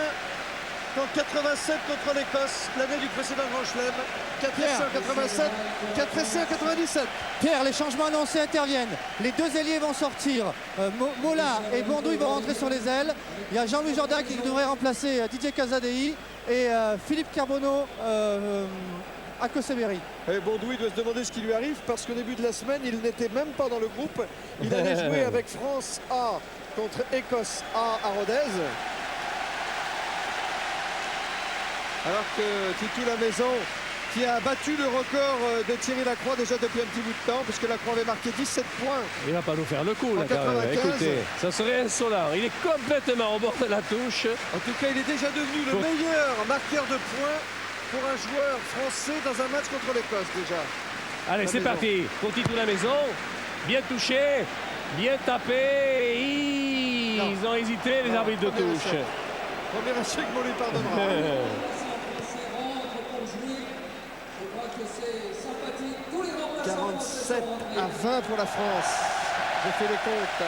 qu'en 87 contre l'Écosse, l'année du précédent Grand Chelem. 4 essais en 87, 4 essais en 97. Pierre, les changements annoncés interviennent. Les deux ailiers vont sortir. Mola et Bondouille vont rentrer sur les ailes. Il y a Jean-Louis Jourdain qui devrait remplacer Didier Casadei et Philippe Carbonneau à Koseberi. Et Bondouille doit se demander ce qui lui arrive parce qu'au début de la semaine, il n'était même pas dans le groupe. Il allait jouer avec France A contre Écosse A à Rodez. Alors que Titou la maison qui a battu le record de Thierry Lacroix déjà depuis un petit bout de temps, puisque Lacroix avait marqué 17 points. Il va pas nous faire le coup En là quand même. 95. Écoutez, ça serait insolent. Il est complètement au bord de la touche. En tout cas, il est déjà devenu le meilleur marqueur de points pour un joueur français dans un match contre l'Écosse déjà. Allez, La c'est maison. parti. Pour Titou la maison. Bien touché, bien tapé. Ils ont hésité, les arbitres de premier touche. essai. Premier essai que l'on lui pardonnera. C'est rentre pour jouer. Je crois que c'est sympathique. Tous les remplaçants. 47 à 20 pour la France. Je fais les comptes.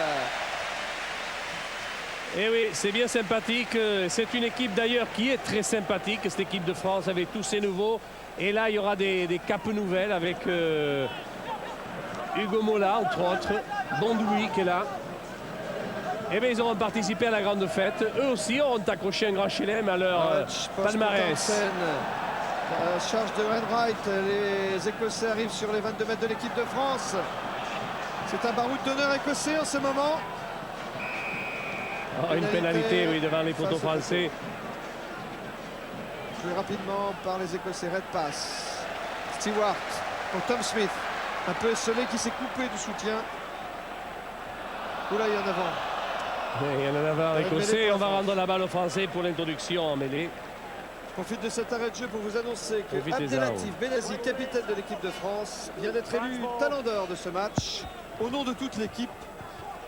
Et oui, c'est bien sympathique. C'est une équipe d'ailleurs qui est très sympathique, cette équipe de France avec tous ces nouveaux. Et là, il y aura des capes nouvelles avec Hugo Mola, entre autres, Bondouille qui est là. Et bien, ils auront participé à la grande fête. Eux aussi auront accroché un grand chelem à leur palmarès. Charge de Wainwright. Les Écossais arrivent sur les 22 mètres de l'équipe de France. C'est un baroud d'honneur écossais en ce moment. Oh, une pénalité, oui, devant les poteaux français. Joué rapidement par les Écossais. Red pass. Stewart pour Tom Smith. Un peu esselé qui s'est coupé du soutien. Oula, il y en a avant. Oui, il y en a un écossais. On va rendre la balle aux Français pour l'introduction en mêlée. Je profite de cet arrêt de jeu pour vous annoncer que Profitez-en, Abdelatif Benazi, capitaine de l'équipe de France, vient d'être élu talent d'or de ce match au nom de toute l'équipe.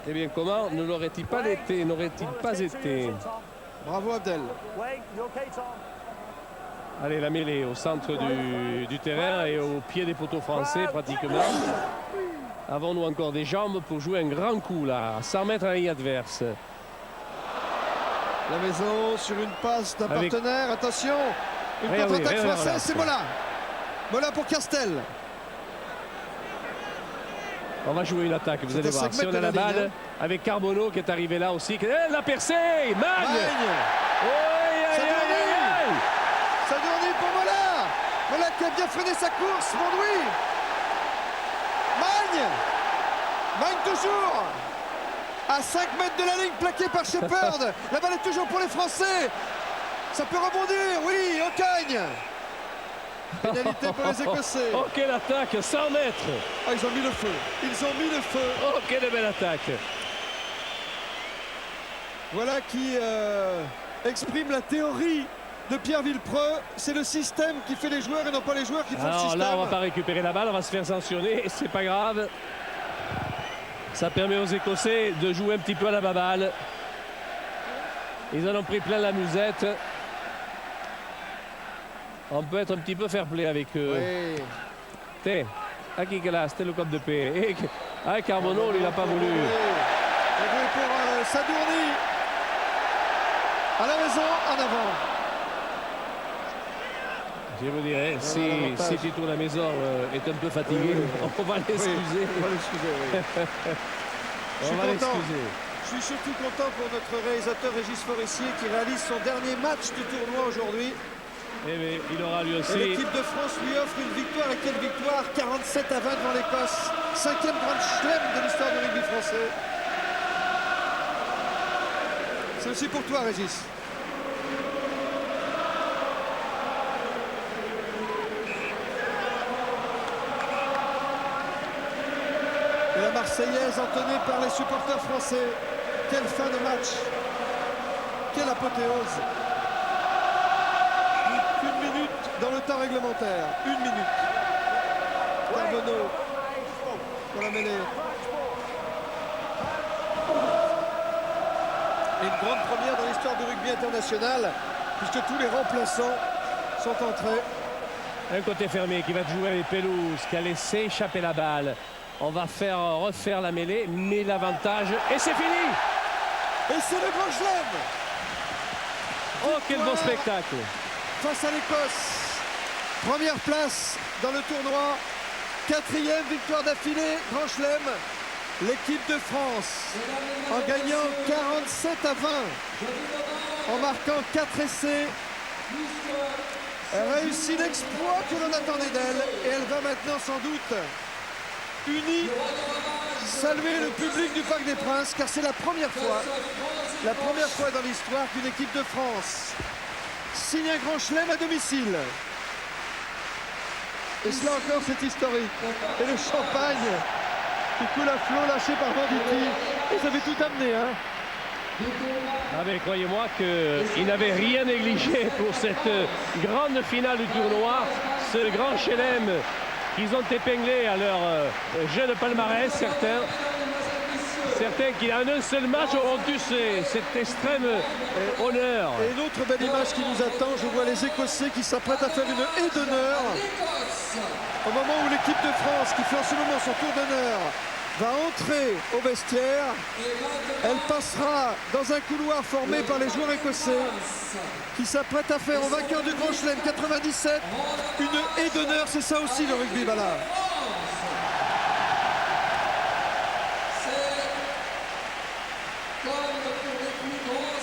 Eh bien, comment ne l'aurait-il pas été, n'aurait-il pas été? Bravo Abdel. Allez, la mêlée au centre du terrain et au pied des poteaux français pratiquement. Avons-nous encore des jambes pour jouer un grand coup là, à 100 mètres à la ligne adverse? La maison sur une passe d'un Avec- partenaire. Attention, une Regardez, contre-attaque regardez, française, c'est Mola. Mola pour Castel. On va jouer une attaque, vous C'est allez à voir. 5 Si on mètres a de la la ligne, balle, avec Carbonneau qui est arrivé là aussi. La percée, Magne. Magne. Sadourny pour Mola. Mola qui a bien freiné sa course. Bondouille. Magne. Magne toujours. À 5 mètres de la ligne, plaqué par Shepard. La balle est toujours pour les Français. Ça peut rebondir. Oui, Ocagne. Pénalité pour les Écossais. Oh, quelle attaque, 100 mètres. Ah, ils ont mis le feu. Ils ont mis le feu. Oh, quelle belle attaque. Voilà qui exprime la théorie de Pierre Villepreux. C'est le système qui fait les joueurs et non pas les joueurs qui font le Alors système. là, on va pas récupérer la balle, on va se faire sanctionner. C'est pas grave. Ça permet aux Écossais de jouer un petit peu à la baballe. Ils en ont pris plein la musette. On peut être un petit peu fair play avec eux. Oui. T'es, à qui que là, c'était le cop de paix. Et Carbonneau, lui, il n'a pas voulu. Et pour Sadourny. À la maison, en avant. Je vous dirais, si l'avantage. Titou la maison est un peu fatigué, on va l'excuser. On va l'excuser, oui. Je On suis va content. l'excuser. Je suis surtout content pour notre réalisateur Régis Forissier qui réalise son dernier match du tournoi aujourd'hui. Eh bien, il aura lui Et aussi. l'équipe de France lui offre une victoire. Et quelle victoire! 47 à 20 devant l'Écosse. 5e grande chelem de l'histoire du rugby français. C'est aussi pour toi, Régis. Et la Marseillaise entonnée par les supporters français. Quelle fin de match. Quelle apothéose. Une minute dans le temps réglementaire. Une minute. Carbonneau pour la mêlée. Et une grande première dans l'histoire du rugby international, puisque tous les remplaçants sont entrés. Un côté fermé qui va jouer avec Pelouse, qui a laissé échapper la balle. On va refaire la mêlée, mais l'avantage, et c'est fini! Et c'est le grand chelem! Oh, quel beau spectacle! Face à l'Écosse. Première place dans le tournoi. 4e victoire d'affilée, grand chelem. L'équipe de France, en gagnant 47-20, en marquant 4 essais, elle réussit l'exploit que l'on attendait d'elle. Et elle va maintenant sans doute, unie, saluer le public du Parc des Princes, car c'est la première fois dans l'histoire qu'une équipe de France signe un grand chelem à domicile. Et cela encore, c'est historique. Et le champagne qui coule à flot, lâché par Venditti. Et ça fait tout amener, hein. Ah mais croyez-moi qu'ils n'avaient rien négligé pour cette grande finale du tournoi. Ce grand chelem qu'ils ont épinglé à leur jeune palmarès, certains qui en un seul match ont eu cet extrême honneur. Et une autre belle image qui nous attend, je vois les Écossais qui s'apprêtent à faire une haie d'honneur. Au moment où l'équipe de France, qui fait en ce moment son tour d'honneur, va entrer au vestiaire, elle passera dans un couloir formé par les joueurs écossais qui s'apprêtent à faire au vainqueur du Grand Chelem 97 une haie d'honneur. C'est ça aussi le rugby, voilà.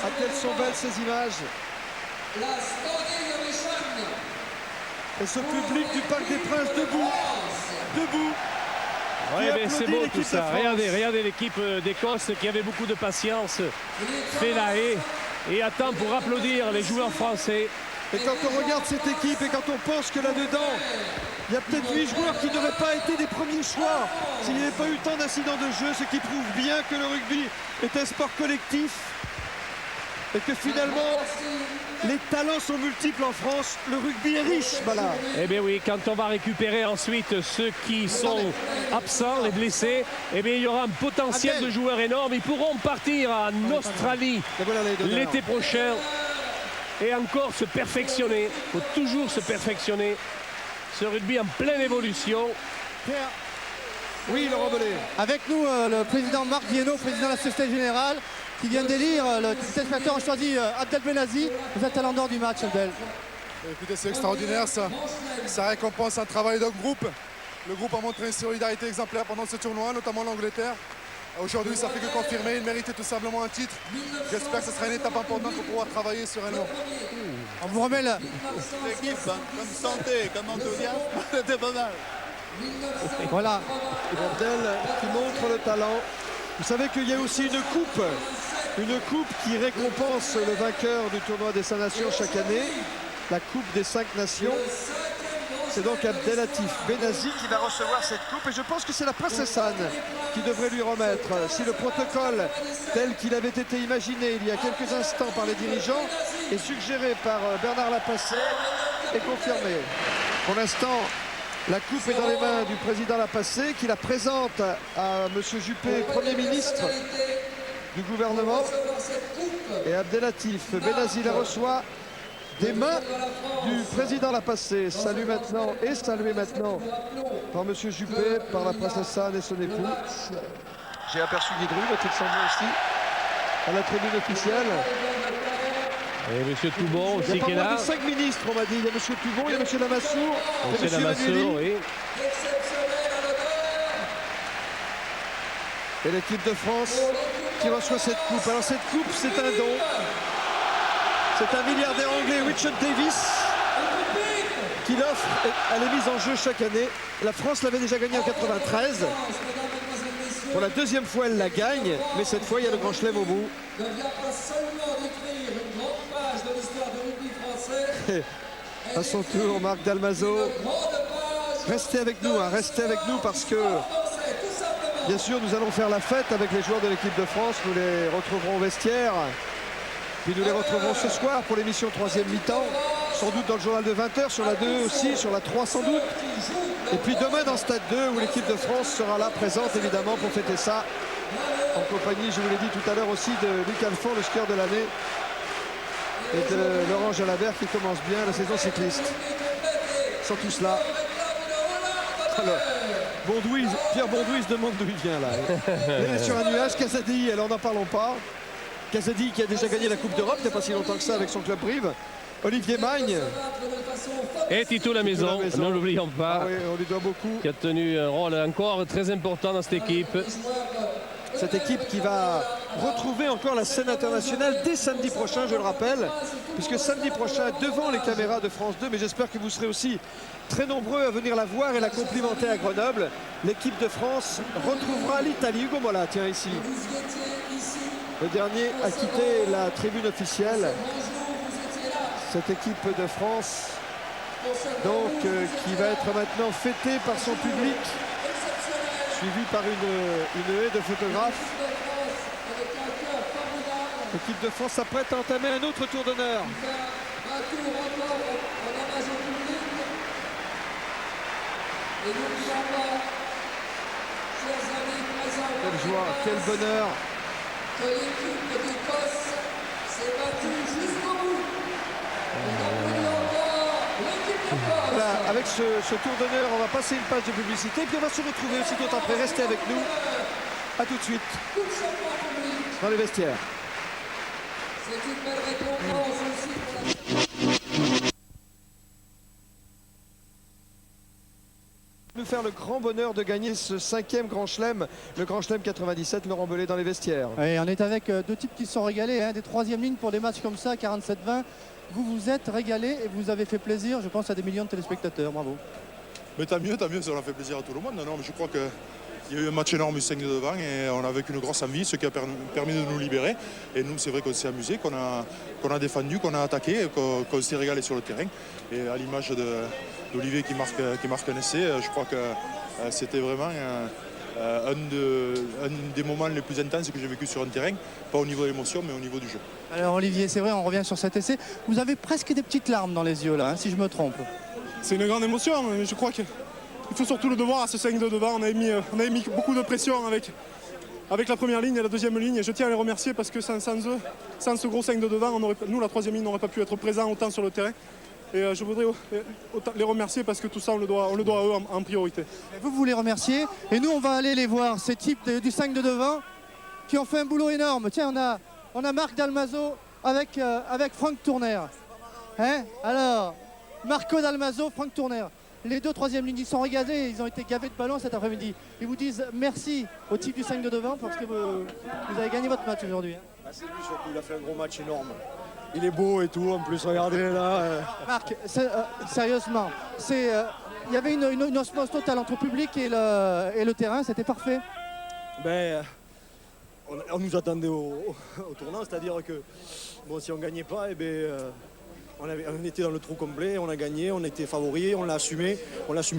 Ah, quelles sont belles ces images. Et ce public du Parc des Princes debout. Oui, mais c'est beau tout ça. Regardez l'équipe d'Écosse qui avait beaucoup de patience, fait la haie et attend pour applaudir les joueurs français. Et quand on regarde cette équipe et quand on pense que là-dedans, il y a peut-être 8 joueurs qui n'auraient pas été des premiers choix s'il n'y avait pas eu tant d'incidents de jeu, ce qui prouve bien que le rugby est un sport collectif et que finalement les talents sont multiples en France. Le rugby est riche, voilà. Eh bien oui, quand on va récupérer ensuite ceux qui sont absents, les blessés, eh bien il y aura un potentiel de joueurs énorme. Ils pourront partir en Australie l'été prochain et encore se perfectionner. Il faut toujours se perfectionner. Ce rugby en pleine évolution. Oui, Laurent Bellet. Avec nous, le président Marc Viennot, président de la Société Générale, qui vient d'élire le téléspectateur a choisi Abdel Benazi. Vous êtes à l'endroit du match, Abdel. Écoutez, c'est extraordinaire ça. Ça récompense un travail de groupe. Le groupe a montré une solidarité exemplaire pendant ce tournoi, notamment l'Angleterre. Aujourd'hui, ça fait que confirmer. Il méritait tout simplement un titre. J'espère que ce sera une étape importante pour pouvoir travailler sereinement. On vous remet là. L'équipe, comme santé, comme enthousiasme, c'était pas mal. Voilà. Abdel qui montre le talent. Vous savez qu'il y a aussi une coupe qui récompense le vainqueur du tournoi des 5 nations chaque année, la coupe des 5 nations. C'est donc Abdelatif Benazi qui va recevoir cette coupe et je pense que c'est la princesse Anne qui devrait lui remettre. Si le protocole tel qu'il avait été imaginé il y a quelques instants par les dirigeants et suggéré par Bernard Lapassé est confirmé. Pour l'instant, la coupe est dans les mains du président Lapassé qui la présente à M. Juppé, Premier ministre du gouvernement. Et Abdelatif Benazi la reçoit des mains du président Lapassé. Salué maintenant par M. Juppé, par la princesse Anne et son époux. J'ai aperçu Guidru, va-t-il s'en venir aussi à la tribune officielle. Et M. Toubon aussi qui est là. Il y a pas moins de 5 ministres, on m'a dit. Il y a M. Toubon, il y a M. Lamassoure, M. Lamassoure, oui. Et l'équipe de France qui reçoit cette coupe. Alors cette coupe, c'est un don. C'est un milliardaire anglais, Richard Davis, qui l'offre. Elle est mise en jeu chaque année. La France l'avait déjà gagnée en 93. Pour la deuxième fois, elle la gagne, mais cette fois, il y a le grand chelem au bout. Ne vient pas seulement d'écrire une grande page de l'histoire du rugby français. À son tour, Marc Dalmazo. Restez avec nous, hein, restez avec nous parce que, bien sûr, nous allons faire la fête avec les joueurs de l'équipe de France. Nous les retrouverons au vestiaire. Puis nous les retrouverons ce soir pour l'émission 3e mi-temps. Sans doute dans le journal de 20h, sur la 2 aussi, sur la 3 sans doute. Et puis demain dans Stade 2 où l'équipe de France sera là présente évidemment pour fêter ça. En compagnie, je vous l'ai dit tout à l'heure aussi, de Luc Alphand, le skieur de l'année. Et de Laurent Jalabert qui commence bien la saison cycliste. Ils sont tous là. Alors, Pierre Bondouille se demande d'où il vient là. Il est sur un nuage. Casadi, alors n'en parlons pas. Casadi qui a déjà gagné la Coupe d'Europe, il n'y a pas si longtemps que ça avec son club Brive. Olivier Magne. Et Tito la maison, ne l'oublions pas. Ah oui, on lui doit beaucoup. Qui a tenu un rôle encore très important dans cette équipe. Cette équipe qui va retrouver encore la scène internationale dès samedi prochain, je le rappelle, puisque samedi prochain, devant les caméras de France 2, mais j'espère que vous serez aussi très nombreux à venir la voir et la complimenter à Grenoble, l'équipe de France retrouvera l'Italie. Hugo Mola, tiens ici. Le dernier a quitté la tribune officielle. Cette équipe de France, donc, qui va être maintenant fêtée par son public, suivi par une haie de photographes. L'équipe de France s'apprête à entamer un autre tour d'honneur. Quelle joie, quel bonheur. Que l'équipe d'Écosse s'est battue jusqu'au bout. Voilà, avec ce tour d'honneur, on va passer une page de publicité, puis on va se retrouver aussi tout après. Restez avec nous. A tout de suite dans les vestiaires. C'est une belle récompense aussi pour la... Nous faire le grand bonheur de gagner ce 5e Grand Chelem, le Grand Chelem 97, Laurent Belay dans les vestiaires. Et on est avec deux types qui se sont régalés, hein, des 3e lignes pour des matchs comme ça, 47-20. Vous vous êtes régalés et vous avez fait plaisir, je pense, à des millions de téléspectateurs. Bravo. Mais tant mieux, ça a fait plaisir à tout le monde. Non, mais je crois qu'il y a eu un match énorme, 5 de devant, et on a vécu une grosse envie, ce qui a permis de nous libérer. Et nous, c'est vrai qu'on s'est amusé, qu'on a défendu, qu'on a attaqué, qu'on s'est régalé sur le terrain. Et à l'image d'Olivier qui marque un essai, je crois que c'était vraiment un des moments les plus intenses que j'ai vécu sur un terrain, pas au niveau de l'émotion, mais au niveau du jeu. Alors Olivier, c'est vrai, on revient sur cet essai. Vous avez presque des petites larmes dans les yeux là, hein, si je me trompe. C'est une grande émotion, mais je crois qu'il faut surtout le devoir à ce 5 de devant. On avait mis beaucoup de pression avec la première ligne et la deuxième ligne. Et je tiens à les remercier parce que sans eux, sans ce gros 5 de devant, nous, la 3e ligne, n'aurait pas pu être présent autant sur le terrain. Et je voudrais les remercier parce que tout ça, on le doit à eux en priorité. Vous les remerciez et nous, on va aller les voir, ces types du 5 de devant qui ont fait un boulot énorme. Tiens, on a Marc Dalmazo avec Franck Tourner. Hein? Alors, Marco Dalmazo, Franck Tourner. Les deux 3e lignes, ils sont régalés, ils ont été gavés de ballons cet après-midi. Ils vous disent merci au type du 5 de devant parce que vous avez gagné votre match aujourd'hui. Hein? C'est lui surtout, il a fait un gros match énorme. Il est beau et tout, en plus, regardez là. Marc, sérieusement, il y avait une osmose totale entre le public et le terrain, c'était parfait. Ben, on nous attendait au tournant, c'est-à-dire que bon, si on ne gagnait pas, eh ben, on était dans le trou complet, on a gagné, on était favoris, on l'a assumé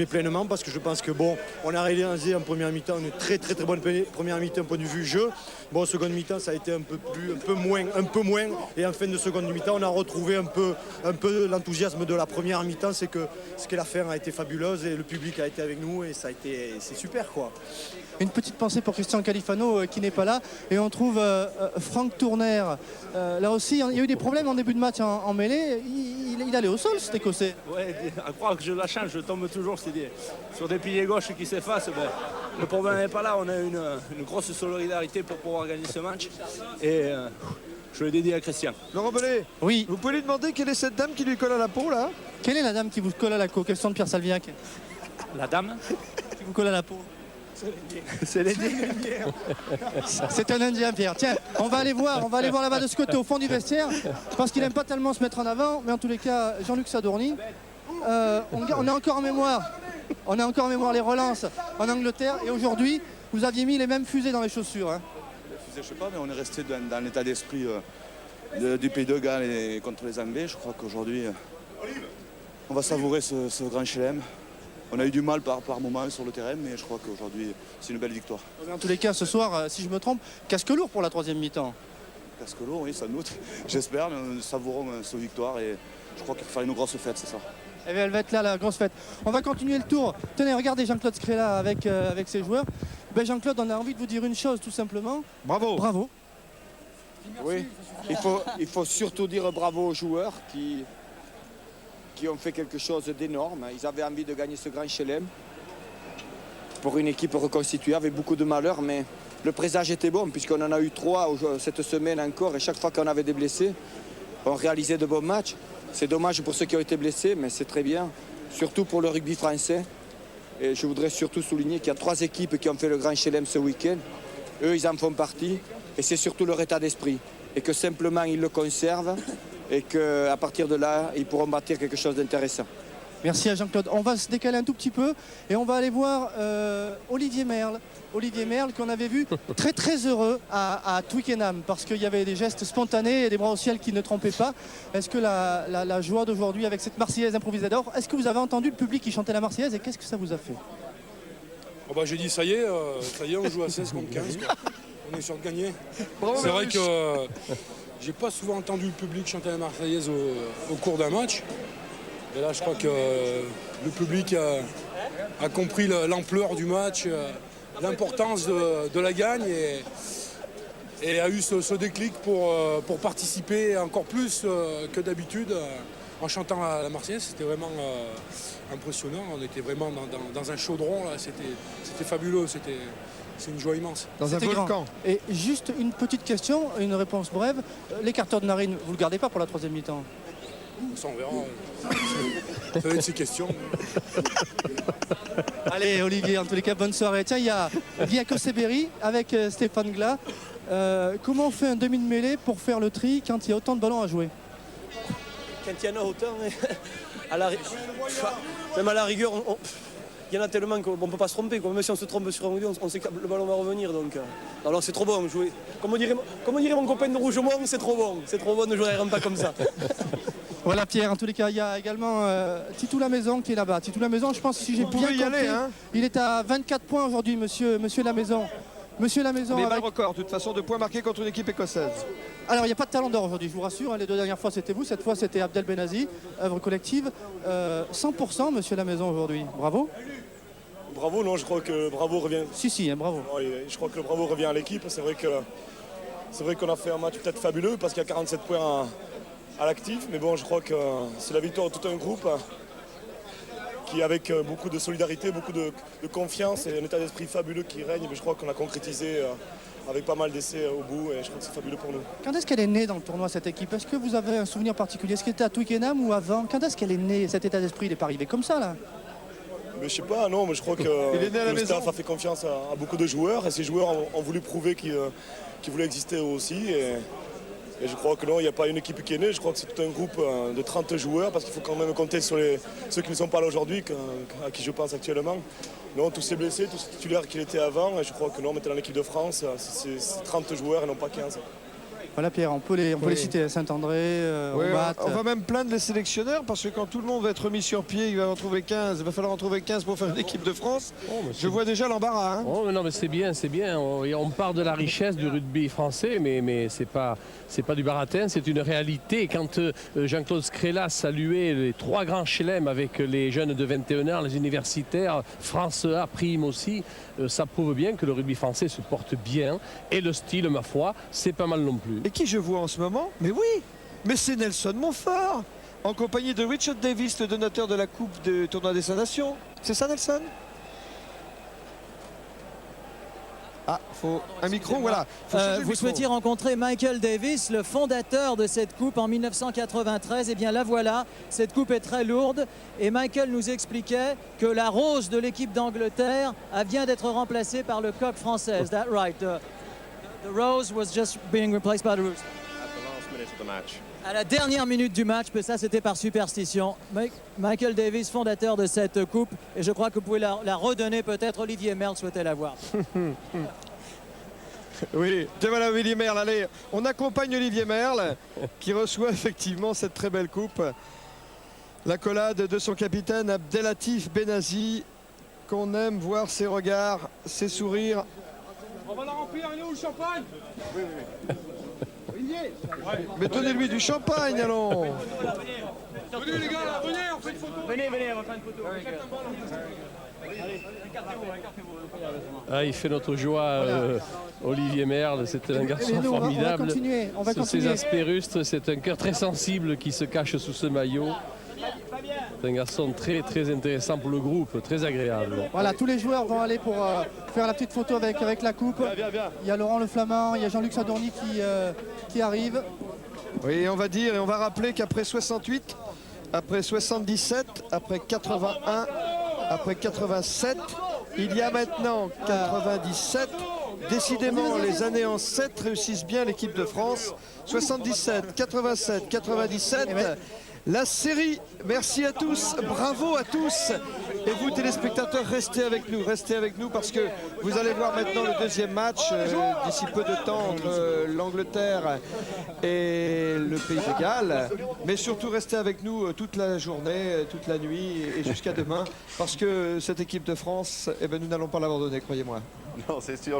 pleinement parce que je pense que bon, on a réalisé en première mi-temps une très bonne première mi-temps point de vue jeu. Bon, seconde mi-temps ça a été un peu moins et en fin de seconde mi-temps on a retrouvé un peu l'enthousiasme de la première mi-temps, c'est que la fin a été fabuleuse et le public a été avec nous et c'est super quoi. Une petite pensée pour Christian Califano qui n'est pas là et on trouve Franck Tourner. Là aussi il y a eu des problèmes en début de match en mêlée. Il allait au sol cet Écossais. Ouais, à croire que je la change, je tombe toujours sur des piliers gauches qui s'effacent. Ben, le problème n'est pas là, on a une grosse solidarité pour pouvoir gagner ce match. Et je le dédie à Christian. Laurent Belay, oui. Vous pouvez lui demander quelle est cette dame qui lui colle à la peau là? Quelle est la dame qui vous colle à la peau? Quelle sont de Pierre Salviac? La dame qui vous colle à la peau? C'est l'Indien. C'est un Indien, Pierre. Tiens, on va aller voir là-bas de ce côté au fond du vestiaire parce qu'il n'aime pas tellement se mettre en avant, mais en tous les cas, Jean-Luc Sadourny, on a encore en mémoire les relances en Angleterre et aujourd'hui, Vous aviez mis les mêmes fusées dans les chaussures. Hein. Je sais pas, mais on est resté dans l'état d'esprit du Pays de Galles et contre les Anglais. Je crois qu'aujourd'hui, on va savourer ce grand chelem. On a eu du mal par moment sur le terrain, mais je crois qu'aujourd'hui, c'est une belle victoire. En tous les cas, ce soir, si je me trompe, casque lourd pour la troisième mi-temps. Casque lourd, oui, sans doute. J'espère, mais nous savourons cette victoire et je crois qu'il faut faire une grosse fête, c'est ça. Et bien, elle va être là, la grosse fête. On va continuer le tour. Tenez, regardez Jean-Claude Scrella avec ses joueurs. Ben, Jean-Claude, on a envie de vous dire une chose, tout simplement. Bravo. Bravo. Oui, il faut surtout dire bravo aux joueurs qui ont fait quelque chose d'énorme. Ils avaient envie de gagner ce grand chelem pour une équipe reconstituée avec beaucoup de malheur, mais le présage était bon puisqu'on en a eu 3 cette semaine encore et chaque fois qu'on avait des blessés, on réalisait de bons matchs. C'est dommage pour ceux qui ont été blessés, mais c'est très bien, surtout pour le rugby français. Et je voudrais surtout souligner qu'il y a 3 équipes qui ont fait le grand chelem ce week-end. Eux, ils en font partie et c'est surtout leur état d'esprit et que simplement ils le conservent et qu'à partir de là, ils pourront bâtir quelque chose d'intéressant. Merci à Jean-Claude. On va se décaler un tout petit peu et on va aller voir Olivier Merle. Olivier Merle qu'on avait vu très très heureux à Twickenham parce qu'il y avait des gestes spontanés et des bras au ciel qui ne trompaient pas. Est-ce que la joie d'aujourd'hui avec cette Marseillaise improvisée d'or, est-ce que vous avez entendu le public qui chantait la Marseillaise et qu'est-ce que ça vous a fait? Oh bah, j'ai dit ça y est, on joue à 16 contre 15. Quoi. On est sûr de gagner. C'est vrai que j'ai pas souvent entendu le public chanter la Marseillaise au cours d'un match. Et là, je crois que le public a compris l'ampleur du match, l'importance de la gagne et a eu ce déclic pour participer encore plus que d'habitude en chantant la Marseillaise. C'était vraiment impressionnant. On était vraiment dans un chaudron. C'était fabuleux. C'est une joie immense. Dans un volcan. Et juste une petite question, une réponse brève. L'écarteur de narine, vous ne le gardez pas pour la troisième mi-temps? Ça, on verra. Ça va être ces questions. Allez, Olivier, en tous les cas, bonne soirée. Tiens, il y a Viaco Seberi avec Stéphane Glas. Comment on fait un demi de mêlée pour faire le tri quand il y a autant de ballons à jouer? Quand il y en a autant, même à la rigueur, il y en a tellement qu'on ne peut pas se tromper. Même si on se trompe sur un ou deux, on sait que le ballon va revenir. Donc, alors c'est trop bon de jouer. Comme dirait mon copain de Rougemont, c'est trop bon. C'est trop bon de jouer un pas comme ça. Voilà Pierre, en tous les cas, il y a également Titou Lamaison qui est là-bas. Titou Lamaison, je pense, si j'ai bien compté, aller, hein. Il est à 24 points aujourd'hui, monsieur Lamaison. Monsieur Lamaison. Mais pas le record, de toute façon, de points marqués contre une équipe écossaise. Alors, il n'y a pas de talent d'or aujourd'hui, je vous rassure. Hein, les 2 dernières fois, c'était vous. Cette fois, c'était Abdel Benazi, œuvre collective. 100%, monsieur Lamaison, aujourd'hui. Bravo. Bravo, non, je crois que le bravo revient. Si, hein, bravo. Je crois que le bravo revient à l'équipe. C'est vrai qu'on a fait un match peut-être fabuleux parce qu'il y a 47 points à l'actif, mais bon, je crois que c'est la victoire de tout un groupe qui, avec beaucoup de solidarité, beaucoup de confiance et un état d'esprit fabuleux qui règne, mais je crois qu'on a concrétisé avec pas mal d'essais au bout et je crois que c'est fabuleux pour nous. Quand est-ce qu'elle est née dans le tournoi, cette équipe? Est-ce que vous avez un souvenir particulier? Est-ce qu'elle était à Twickenham ou avant? Quand est-ce qu'elle est née, cet état d'esprit? Il n'est pas arrivé comme ça, là? Mais je sais pas, non, mais je crois que le staff a fait confiance à beaucoup de joueurs et ces joueurs ont voulu prouver qu'ils voulaient exister aussi. Et je crois que non, il n'y a pas une équipe qui est née, je crois que c'est tout un groupe de 30 joueurs parce qu'il faut quand même compter sur ceux qui ne sont pas là aujourd'hui, à qui je pense actuellement. Non, tous ces blessés, tous ces titulaires qui étaient avant, et je crois que non, maintenant l'équipe de France, c'est 30 joueurs et non pas 15. Voilà Pierre, on peut les citer, Saint-André, on va même plaindre les sélectionneurs parce que quand tout le monde va être mis sur pied, il va falloir en trouver 15 pour faire une équipe de France. Je vois déjà l'embarras. Hein. Oh, non mais c'est bien. On part de la richesse du rugby français, mais c'est pas du baratin, c'est une réalité. Quand Jean-Claude Scrella saluait les 3 grands chelems avec les jeunes de 21 ans, les universitaires, France A prime aussi, ça prouve bien que le rugby français se porte bien et le style, ma foi, c'est pas mal non plus. Et qui je vois en ce moment? Mais oui, mais c'est Nelson Montfort, en compagnie de Richard Davis, le donateur de la Coupe de Tournoi des Nations. C'est ça, Nelson? Ah, faut un micro, voilà. Vous souhaitiez rencontrer Michael Davis, le fondateur de cette coupe en 1993. Eh bien la voilà, cette coupe est très lourde. Et Michael nous expliquait que la rose de l'équipe d'Angleterre vient d'être remplacée par le coq français. Is that right? The rose was just being replaced by the rooster. At the last minute, minutes of the match. À la dernière minute du match, mais ça c'était par superstition. Michael Davis, fondateur de cette coupe, et je crois que vous pouvez la redonner peut-être. Olivier Merle souhaitait la voir. Oui, et voilà Olivier Merle. Allez, on accompagne Olivier Merle qui reçoit effectivement cette très belle coupe. L'accolade de son capitaine Abdelatif Benazi, qu'on aime voir ses regards, ses sourires. On va la remplir, il est où le champagne? Oui. Mais donnez-lui du champagne, allons. Venez les gars, là, venez, on fait une photo. Venez, on va faire une photo. Allez, écartez-vous. Ah, il fait notre joie, Olivier Merle. C'est un garçon formidable. On va continuer. Sur ses aspects rustres, c'est un cœur très sensible qui se cache sous ce maillot. C'est un garçon très intéressant pour le groupe, très agréable. Voilà, tous les joueurs vont aller pour faire la petite photo avec la coupe. Il y a Laurent Le Flamand, il y a Jean-Luc Sadorni qui arrive. Oui, on va dire et on va rappeler qu'après 68, après 77, après 81, après 87, il y a maintenant 97. Décidément, les années en 7 réussissent bien l'équipe de France. 77, 87, 97. La série, merci à tous, bravo à tous. Et vous téléspectateurs, restez avec nous parce que vous allez voir maintenant le deuxième match d'ici peu de temps entre l'Angleterre et le Pays de Galles. Mais surtout restez avec nous toute la journée, toute la nuit et jusqu'à demain parce que cette équipe de France, nous n'allons pas l'abandonner, croyez-moi. Non, c'est sûr.